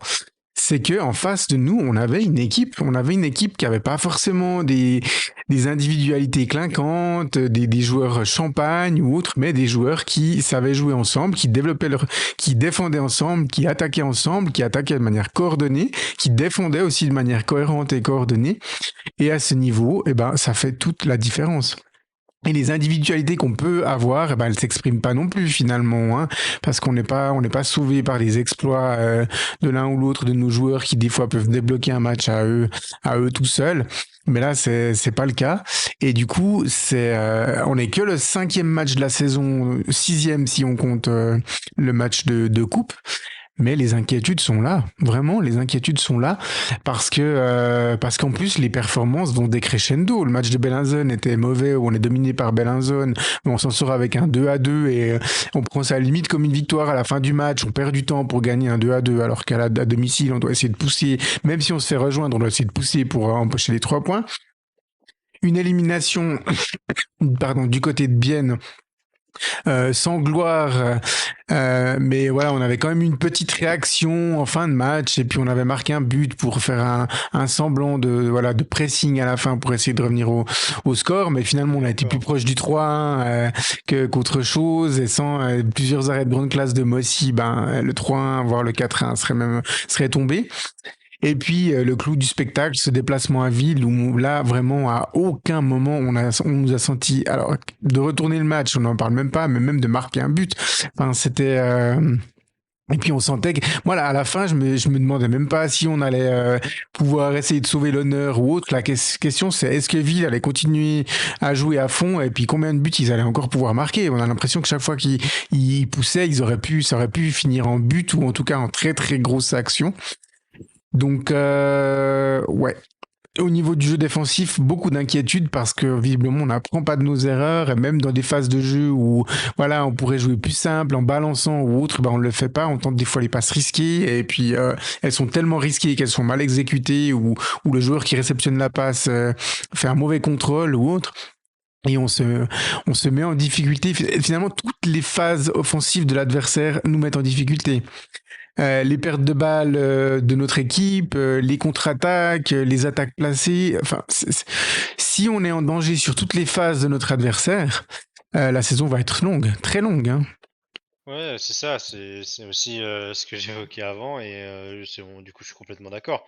C'est que en face de nous, on avait une équipe. On avait une équipe qui avait pas forcément des individualités clinquantes, des joueurs champagne ou autres, mais des joueurs qui savaient jouer ensemble, qui défendaient ensemble, qui attaquaient ensemble, qui attaquaient de manière coordonnée, qui défendaient aussi de manière cohérente et coordonnée. Et à ce niveau, eh ben, ça fait toute la différence. Et les individualités qu'on peut avoir, eh ben, elles s'expriment pas non plus finalement, hein, parce on n'est pas sauvé par les exploits de l'un ou l'autre de nos joueurs qui des fois peuvent débloquer un match à eux tout seuls. Mais là, c'est pas le cas. Et du coup, on n'est que le 5e match de la saison, 6e si on compte le match de coupe. Mais les inquiétudes sont là, vraiment, les inquiétudes sont là, parce qu'en plus les performances vont décrescendo. Le match de Bellinzone était mauvais, où on est dominé par Bellinzone, mais on s'en sort avec un 2-2 et on prend ça à la limite comme une victoire à la fin du match. On perd du temps pour gagner un 2-2, alors à domicile, on doit essayer de pousser, même si on se fait rejoindre, on doit essayer de pousser pour empocher les 3 points. Une élimination, pardon, du côté de Bienne, sans gloire. Mais voilà, on avait quand même une petite réaction en fin de match et puis on avait marqué un but pour faire un semblant de pressing à la fin pour essayer de revenir au score. Mais finalement, on a été plus proche du 3-1 qu'autre chose et sans plusieurs arrêts de grande classe de Mossy, le 3-1 voire le 4-1 serait tombé. Et puis le clou du spectacle, ce déplacement à Ville où là vraiment à aucun moment on nous a senti, alors de retourner le match, on n'en parle même pas, mais même de marquer un but. Enfin c'était et puis on sentait que moi là, à la fin je me demandais même pas si on allait pouvoir essayer de sauver l'honneur ou autre. La question c'est est-ce que Ville allait continuer à jouer à fond et puis combien de buts ils allaient encore pouvoir marquer. On a l'impression que chaque fois qu'ils poussaient, ça aurait pu finir en but ou en tout cas en très très grosse action. Donc, ouais. Au niveau du jeu défensif, beaucoup d'inquiétudes parce que visiblement on n'apprend pas de nos erreurs et même dans des phases de jeu où voilà on pourrait jouer plus simple en balançant ou autre, on le fait pas, on tente des fois les passes risquées et puis elles sont tellement risquées qu'elles sont mal exécutées ou le joueur qui réceptionne la passe fait un mauvais contrôle ou autre. Et on se met en difficulté. Finalement, toutes les phases offensives de l'adversaire nous mettent en difficulté. Les pertes de balles de notre équipe, les contre-attaques, les attaques placées. Enfin, si on est en danger sur toutes les phases de notre adversaire, la saison va être longue, très longue. Hein. Ouais, c'est ça, c'est aussi ce que j'évoquais avant et du coup je suis complètement d'accord.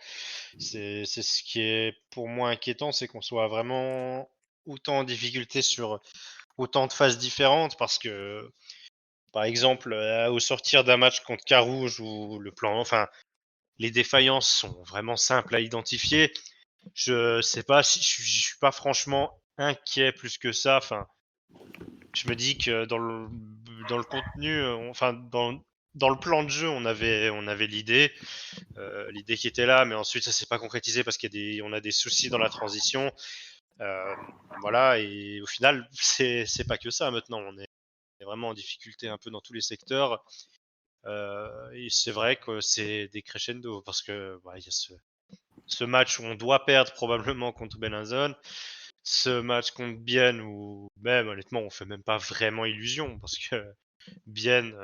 C'est ce qui est pour moi inquiétant, c'est qu'on soit vraiment autant en difficulté sur autant de phases différentes parce que, par exemple, au sortir d'un match contre Carouge où les défaillances sont vraiment simples à identifier, je sais pas si je suis pas franchement inquiet plus que ça. Enfin, je me dis que dans le contenu, dans le plan de jeu, on avait l'idée qui était là, mais ensuite ça s'est pas concrétisé parce on a des soucis dans la transition. Euh, voilà, et au final, c'est pas que ça maintenant. On est vraiment en difficulté un peu dans tous les secteurs. Et c'est vrai que c'est des crescendo parce que il y a ce match où on doit perdre probablement contre Bellinzone, ce match contre Bienne où même honnêtement on fait même pas vraiment illusion parce que Bienne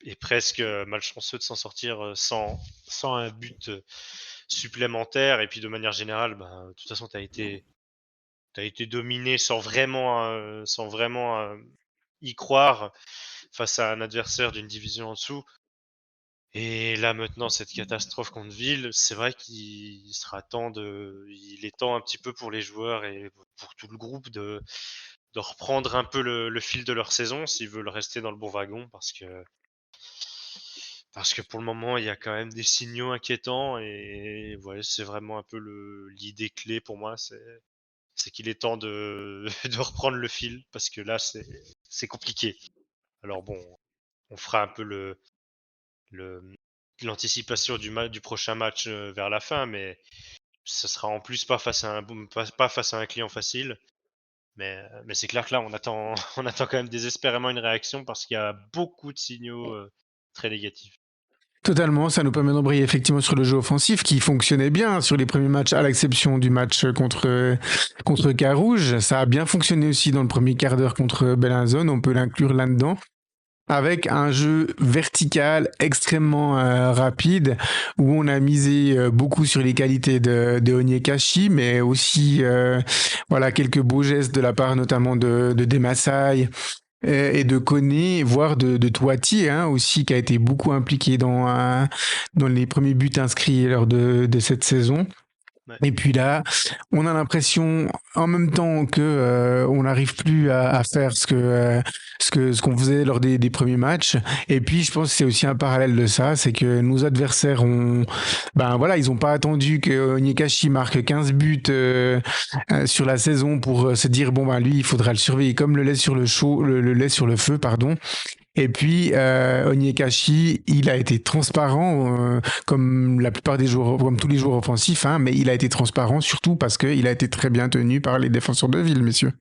est presque malchanceux de s'en sortir sans un but supplémentaire et puis de manière générale, de toute façon t'as été dominé sans vraiment y croire face à un adversaire d'une division en dessous. Et là maintenant cette catastrophe contre Ville, c'est vrai il est temps un petit peu pour les joueurs et pour tout le groupe de reprendre un peu le fil de leur saison s'ils veulent rester dans le bon wagon parce que pour le moment il y a quand même des signaux inquiétants et ouais, c'est vraiment un peu l'idée clé pour moi, c'est qu'il est temps de reprendre le fil parce que là c'est compliqué. Alors bon, on fera un peu le l'anticipation du prochain match vers la fin, mais ce sera en plus pas face à un client facile. Mais c'est clair que là, on attend, on attend quand même désespérément une réaction parce qu'il y a beaucoup de signaux très négatifs. Totalement, ça nous permet d'embrayer effectivement sur le jeu offensif qui fonctionnait bien sur les premiers matchs, à l'exception du match contre Carouge. Ça a bien fonctionné aussi dans le premier quart d'heure contre Bellinzone, on peut l'inclure là-dedans. Avec un jeu vertical extrêmement rapide où on a misé beaucoup sur les qualités de Onyekashi, mais aussi voilà quelques beaux gestes de la part notamment de Demassai et de Koné, voire de Touati hein, aussi, qui a été beaucoup impliqué dans les premiers buts inscrits lors de cette saison. Ouais. Et puis là, on a l'impression, en même temps que on n'arrive plus à faire ce qu'on faisait lors des premiers matchs. Et puis, je pense que c'est aussi un parallèle de ça, c'est que nos adversaires ils ont pas attendu que Onyekashi marque 15 buts sur la saison pour se dire lui, il faudra le surveiller comme le lait sur le lait sur le feu, pardon. Et puis Onyekashi, il a été transparent comme la plupart des joueurs, comme tous les joueurs offensifs, hein, mais il a été transparent surtout parce qu'il a été très bien tenu par les défenseurs de ville, messieurs.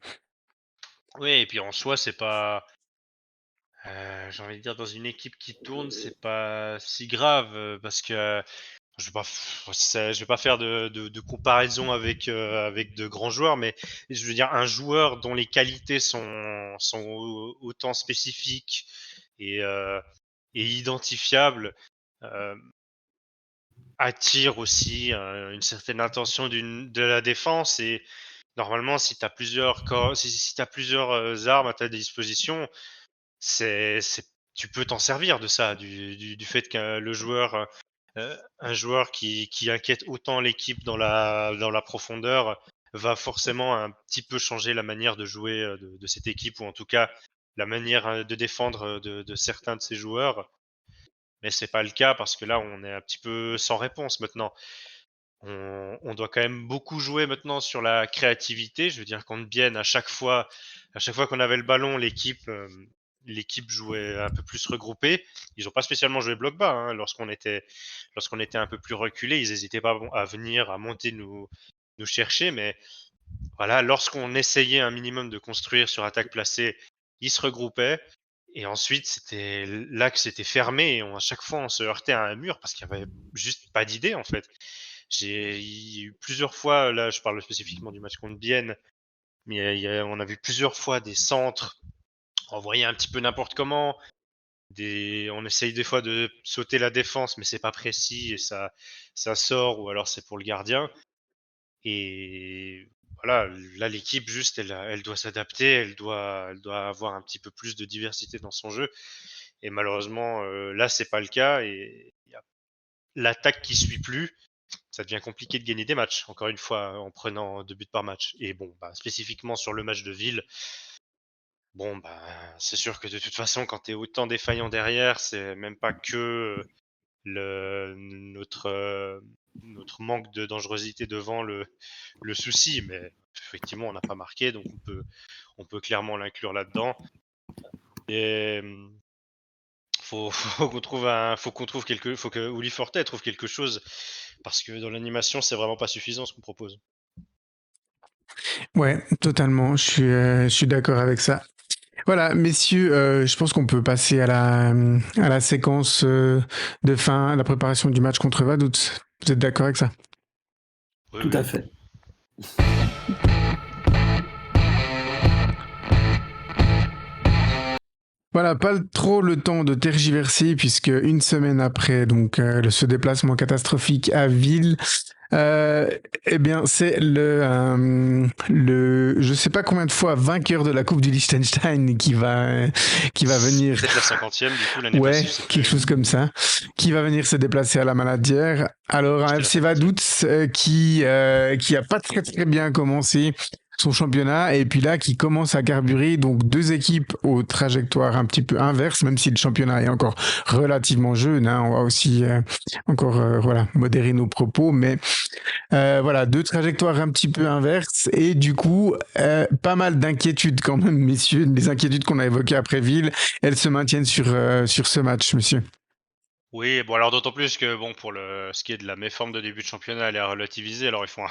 Oui, et puis en soi, c'est pas, j'ai envie de dire, dans une équipe qui tourne, c'est pas si grave parce que je vais pas faire de comparaison avec de grands joueurs, mais je veux dire un joueur dont les qualités sont autant spécifiques et, euh, et identifiables euh, attire aussi une certaine attention de la défense. Et normalement, si tu as si t'as plusieurs armes à ta disposition, tu peux t'en servir de ça, du fait que un joueur qui inquiète autant l'équipe dans la profondeur va forcément un petit peu changer la manière de jouer de cette équipe, ou en tout cas la manière de défendre de certains de ses joueurs. Mais c'est pas le cas parce que là, on est un petit peu sans réponse maintenant. On doit quand même beaucoup jouer maintenant sur la créativité. Je veux dire, contre Bienne, à chaque fois qu'on avait le ballon, l'équipe jouait un peu plus regroupée. Ils n'ont pas spécialement joué bloc bas, hein. Lorsqu'on était un peu plus reculé, ils n'hésitaient pas à venir, à monter nous chercher. Mais voilà, lorsqu'on essayait un minimum de construire sur attaque placée, ils se regroupaient. Et ensuite, c'était là que c'était fermé. Et à chaque fois, on se heurtait à un mur parce qu'il n'y avait juste pas d'idée, en fait. Il y a eu plusieurs fois, là je parle spécifiquement du match contre Bienne, mais on a vu plusieurs fois des centres envoyés un petit peu n'importe comment. On essaye des fois de sauter la défense, mais c'est pas précis et ça sort, ou alors c'est pour le gardien. Et voilà, là l'équipe juste, elle doit s'adapter, elle doit avoir un petit peu plus de diversité dans son jeu. Et malheureusement, là c'est pas le cas, et il y a l'attaque qui suit plus. Ça devient compliqué de gagner des matchs, encore une fois, en prenant 2 buts par match. Et bon, bah, spécifiquement sur le match de Ville, bon, bah, c'est sûr que de toute façon, quand tu es autant défaillant derrière, c'est même pas que notre manque de dangerosité devant le souci, mais effectivement, on n'a pas marqué, donc on peut clairement l'inclure là-dedans. Et faut que Uli Forte trouve quelque chose, parce que dans l'animation, c'est vraiment pas suffisant ce qu'on propose. Ouais, totalement. Je suis d'accord avec ça. Voilà, messieurs, je pense qu'on peut passer à la séquence de fin, la préparation du match contre Vaduz. Vous êtes d'accord avec ça? Oui, Tout oui. à fait. Voilà, pas trop le temps de tergiverser puisque une semaine après donc ce déplacement catastrophique à Ville, euh, eh bien c'est le je sais pas combien de fois vainqueur de la Coupe du Liechtenstein qui va venir. Peut-être la 50e du coup l'année Ouais, passée, je sais quelque plus. chose comme ça, qui va venir se déplacer à la Maladière. Alors un C'était la FC 50e. Vaduz qui a pas très très bien commencé son championnat et puis là qui commence à carburer, donc deux équipes aux trajectoires un petit peu inverses, même si le championnat est encore relativement jeune, hein, on va aussi encore voilà modérer nos propos, mais voilà, deux trajectoires un petit peu inverses et du coup pas mal d'inquiétudes quand même, messieurs, les inquiétudes qu'on a évoquées après Ville, elles se maintiennent sur ce match, monsieur. Oui, bon alors d'autant plus que bon pour ce qui est de la méforme de début de championnat, elle est à relativiser. Alors ils font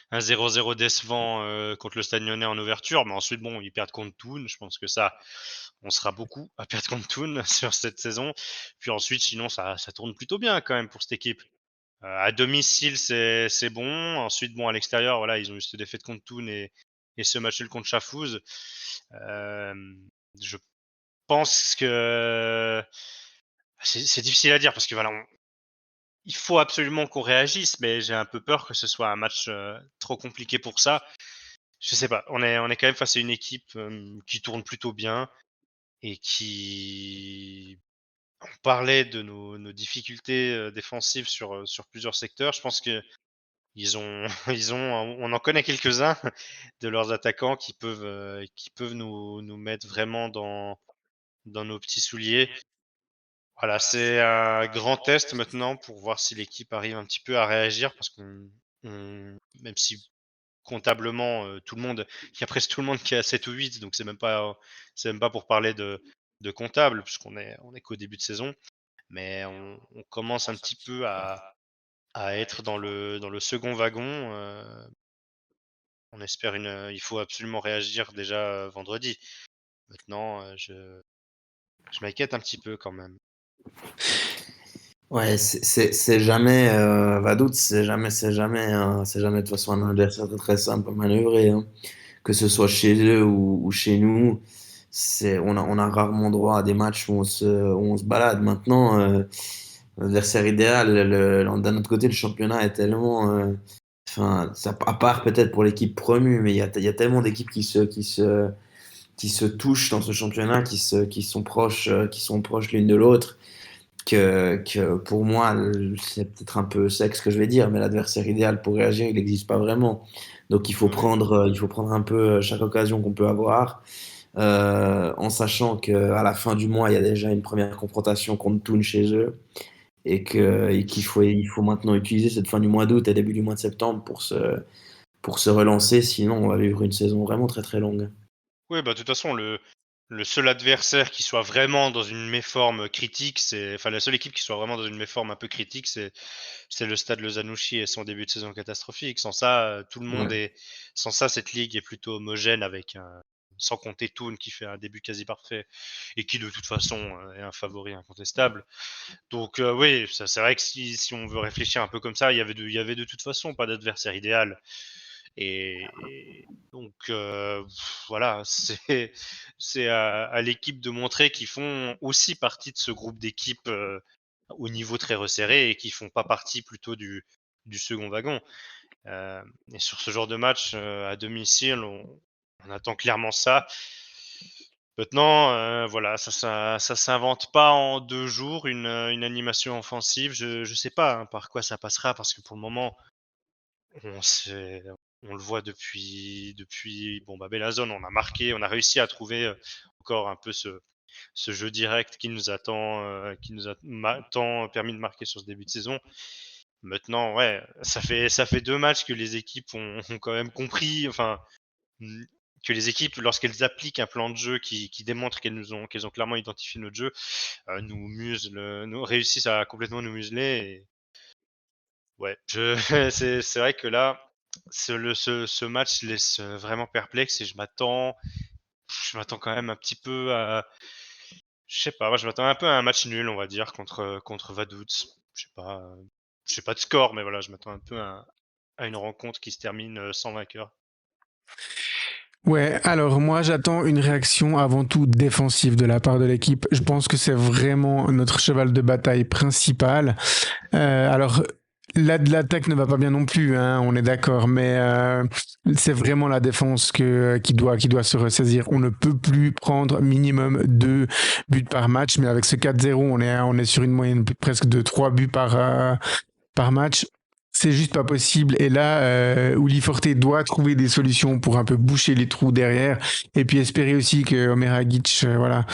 un 0-0 décevant contre le Stade Lyonnais en ouverture, mais ensuite bon ils perdent contre Thun. Je pense que ça, on sera beaucoup à perdre contre Thun sur cette saison. Puis ensuite sinon ça tourne plutôt bien quand même pour cette équipe. À domicile c'est bon. Ensuite bon à l'extérieur voilà ils ont eu cette défaite contre Thun et ce match nul contre Chafouz. Euh, je pense que c'est difficile à dire parce que voilà, il faut absolument qu'on réagisse, mais j'ai un peu peur que ce soit un match trop compliqué pour ça. Je sais pas, on est quand même face à une équipe qui tourne plutôt bien et qui. On parlait de nos difficultés défensives sur plusieurs secteurs. Je pense que on en connaît quelques-uns de leurs attaquants qui peuvent nous mettre vraiment dans nos petits souliers. Voilà, c'est un grand test maintenant pour voir si l'équipe arrive un petit peu à réagir, parce même si comptablement tout le monde, il y a presque tout le monde qui est à 7 ou 8, donc c'est même pas pour parler de comptable, puisqu'on est qu'au début de saison, mais on commence un petit peu à être dans le second wagon. On espère il faut absolument réagir déjà vendredi. Maintenant, je m'inquiète un petit peu quand même. Ouais, c'est jamais Vaduz, c'est jamais de toute façon un adversaire très simple à manœuvrer, hein. Que ce soit chez eux ou chez nous, on a rarement droit à des matchs où on se balade. Maintenant, l'adversaire idéal, d'un autre côté, le championnat est tellement, enfin, à part peut-être pour l'équipe promue, mais il y a tellement d'équipes qui se touchent dans ce championnat, qui sont proches l'une de l'autre que pour moi, c'est peut-être un peu sec ce que je vais dire, mais l'adversaire idéal pour réagir, il n'existe pas vraiment. Donc Ouais. il faut prendre un peu chaque occasion qu'on peut avoir, en sachant qu'à la fin du mois, il y a déjà une première confrontation contre Toon chez eux, et qu'il faut maintenant utiliser cette fin du mois d'août et début du mois de septembre pour se relancer, sinon on va vivre une saison vraiment très très longue. Oui, bah, de toute façon, le seul adversaire qui soit vraiment dans une méforme critique, enfin, la seule équipe qui soit vraiment dans une méforme un peu critique, c'est le Stade Lozanouchi et son début de saison catastrophique. Sans ça, tout le monde Ouais. est, sans ça, cette ligue est plutôt homogène sans compter Toon qui fait un début quasi parfait et qui de toute façon est un favori incontestable. Donc oui, ça c'est vrai que si on veut réfléchir un peu comme ça, il y avait de toute façon pas d'adversaire idéal. Et donc voilà, c'est à l'équipe de montrer qu'ils font aussi partie de ce groupe d'équipes au niveau très resserré et qui font pas partie plutôt du second wagon. Et sur ce genre de match à domicile, on attend clairement ça. Maintenant, voilà, ça s'invente pas en 2 jours une animation offensive. Je sais pas, hein, par quoi ça passera parce que pour le moment, on sait on le voit depuis bon, bah, Bellinzone, on a réussi à trouver, encore un peu ce jeu direct qui nous a tant permis de marquer sur ce début de saison. Maintenant, ouais, ça fait 2 matchs que les équipes ont quand même compris, enfin, mmh, que les équipes, lorsqu'elles appliquent un plan de jeu qui démontre qu'elles ont clairement identifié notre jeu, nous réussissent à complètement nous museler. Ouais, c'est vrai que là, ce match laisse vraiment perplexe et je m'attends quand même un petit peu à, je sais pas, moi je m'attends un peu à un match nul, on va dire, contre Vaduz. Je sais pas de score, mais voilà, je m'attends un peu à une rencontre qui se termine sans vainqueur. Ouais, alors moi j'attends une réaction avant tout défensive de la part de l'équipe. Je pense que c'est vraiment notre cheval de bataille principal. Alors l'attaque ne va pas bien non plus, hein, on est d'accord, mais c'est vraiment la défense qui doit se ressaisir. On ne peut plus prendre minimum 2 buts par match, mais avec ce 4-0, on est sur une moyenne presque de 3 buts par match. C'est juste pas possible. Et là, Uli Forte doit trouver des solutions pour un peu boucher les trous derrière. Et puis espérer aussi que Omer Agic, voilà,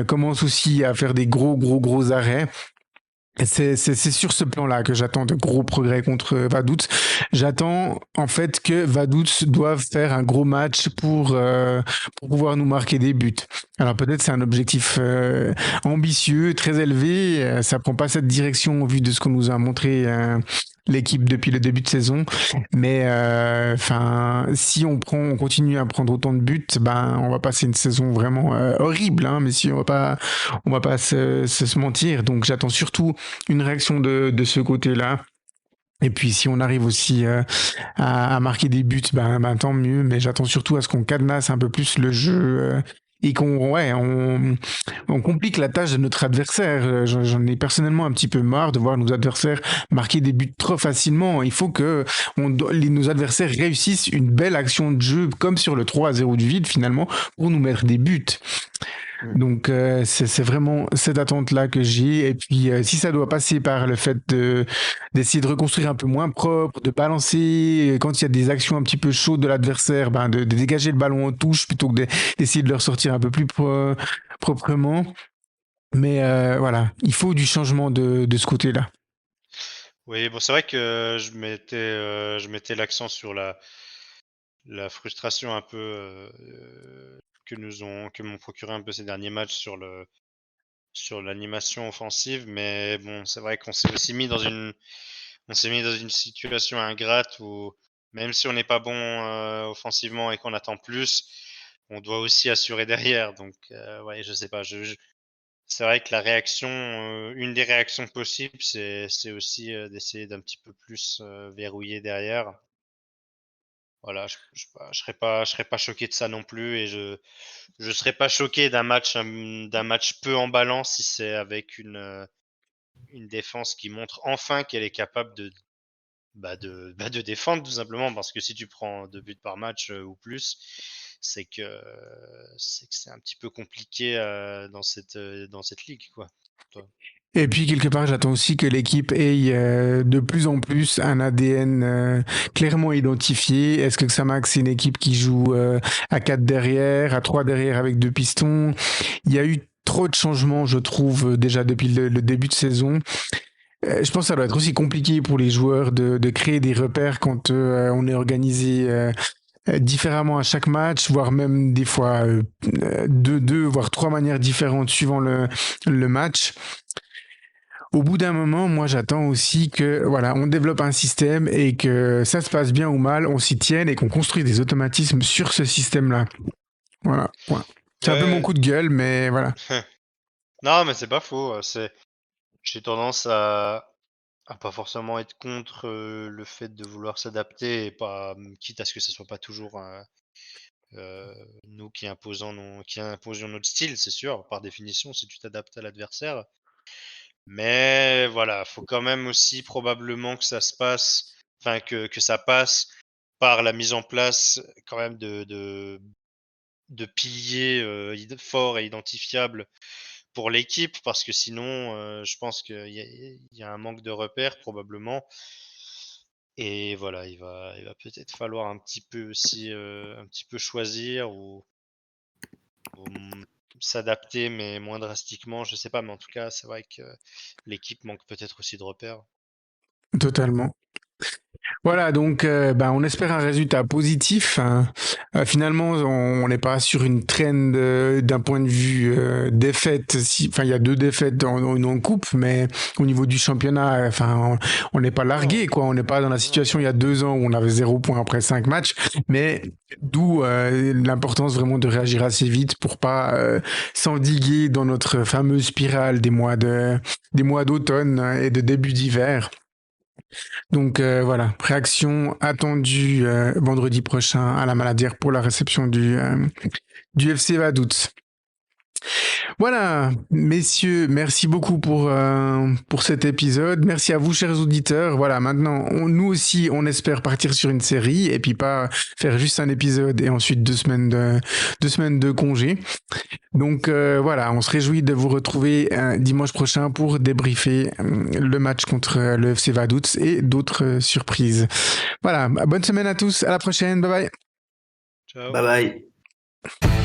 commence aussi à faire des gros, gros, gros arrêts. C'est sur ce plan-là que j'attends de gros progrès contre Vaduz. J'attends en fait que Vaduz doive faire un gros match pour pouvoir nous marquer des buts. Alors peut-être c'est un objectif ambitieux, très élevé. Ça prend pas cette direction au vu de ce qu'on nous a montré l'équipe depuis le début de saison. Mais enfin, si on continue à prendre autant de buts, ben on va passer une saison vraiment horrible. Hein, mais si on va pas se mentir. Donc j'attends surtout une réaction de ce côté-là. Et puis si on arrive aussi à marquer des buts, ben tant mieux. Mais j'attends surtout à ce qu'on cadenasse un peu plus le jeu et on complique la tâche de notre adversaire. J'en ai personnellement un petit peu marre de voir nos adversaires marquer des buts trop facilement. Il faut que nos adversaires réussissent une belle action de jeu comme sur le 3-0 du vide finalement pour nous mettre des buts. Donc c'est vraiment cette attente-là que j'ai. Et puis si ça doit passer par le fait d'essayer de reconstruire un peu moins propre, de balancer quand il y a des actions un petit peu chaudes de l'adversaire, de dégager le ballon en touche plutôt que d'essayer de le ressortir un peu plus proprement. Mais voilà, il faut du changement de ce côté-là. Oui, bon, c'est vrai que je mettais l'accent sur la frustration un peu que m'ont procuré un peu ces derniers matchs sur l'animation offensive, mais bon, c'est vrai qu'on s'est mis dans une situation ingrate où même si on n'est pas bon offensivement et qu'on attend plus, on doit aussi assurer derrière. Donc ouais, je sais pas, c'est vrai que la réaction, une des réactions possibles, c'est aussi d'essayer d'un petit peu plus verrouiller derrière. Voilà, je serais pas choqué de ça non plus, et je serais pas choqué d'un match peu emballant si c'est avec une défense qui montre enfin qu'elle est capable de défendre, tout simplement, parce que si tu prends 2 buts par match ou plus, c'est que c'est un petit peu compliqué dans cette ligue, quoi. Toi. Et puis quelque part, j'attends aussi que l'équipe ait de plus en plus un ADN clairement identifié. Est-ce que Xamax c'est une équipe qui joue à 4 derrière, à 3 derrière avec 2 pistons? Il y a eu trop de changements, je trouve, déjà depuis le début de saison. Je pense que ça doit être aussi compliqué pour les joueurs de créer des repères quand on est organisé différemment à chaque match, voire même des fois deux, voire trois manières différentes suivant le match. Au bout d'un moment, moi j'attends aussi que voilà, on développe un système et que ça se passe bien ou mal, on s'y tienne et qu'on construit des automatismes sur ce système-là. Voilà. Ouais. C'est un peu mon Ouais. coup de gueule, mais voilà. Non, mais c'est pas faux. J'ai tendance à pas forcément être contre le fait de vouloir s'adapter, et pas, quitte à ce que ce soit pas toujours nous qui imposions notre style, c'est sûr, par définition, si tu t'adaptes à l'adversaire. Mais voilà, faut quand même aussi probablement que ça se passe, enfin que ça passe par la mise en place quand même de piliers forts et identifiables pour l'équipe, parce que sinon, je pense qu'il y a un manque de repères probablement. Et voilà, il va peut-être falloir un petit peu aussi, un petit peu choisir, ou s'adapter, mais moins drastiquement, je sais pas, mais en tout cas, c'est vrai que l'équipe manque peut-être aussi de repères. Totalement. Voilà, donc on espère un résultat positif, hein. Finalement, on n'est pas sur une trend d'un point de vue défaite. Enfin, il y a 2 défaites en coupe, mais au niveau du championnat, enfin, on n'est pas largué, quoi. On n'est pas dans la situation il y a 2 ans où on avait 0 point après 5 matchs. Mais d'où l'importance vraiment de réagir assez vite pour pas s'endiguer dans notre fameuse spirale des mois d'automne et de début d'hiver. Donc voilà, réaction attendue vendredi prochain à la Maladière pour la réception du FC Vaduz. Voilà, messieurs, merci beaucoup pour cet épisode. Merci à vous, chers auditeurs. Voilà, maintenant, nous aussi, on espère partir sur une série et puis pas faire juste un épisode et ensuite 2 semaines de congé. Donc voilà, on se réjouit de vous retrouver dimanche prochain pour débriefer le match contre le FC Vaduz et d'autres surprises. Voilà, bonne semaine à tous, à la prochaine, bye bye. Ciao. Bye bye.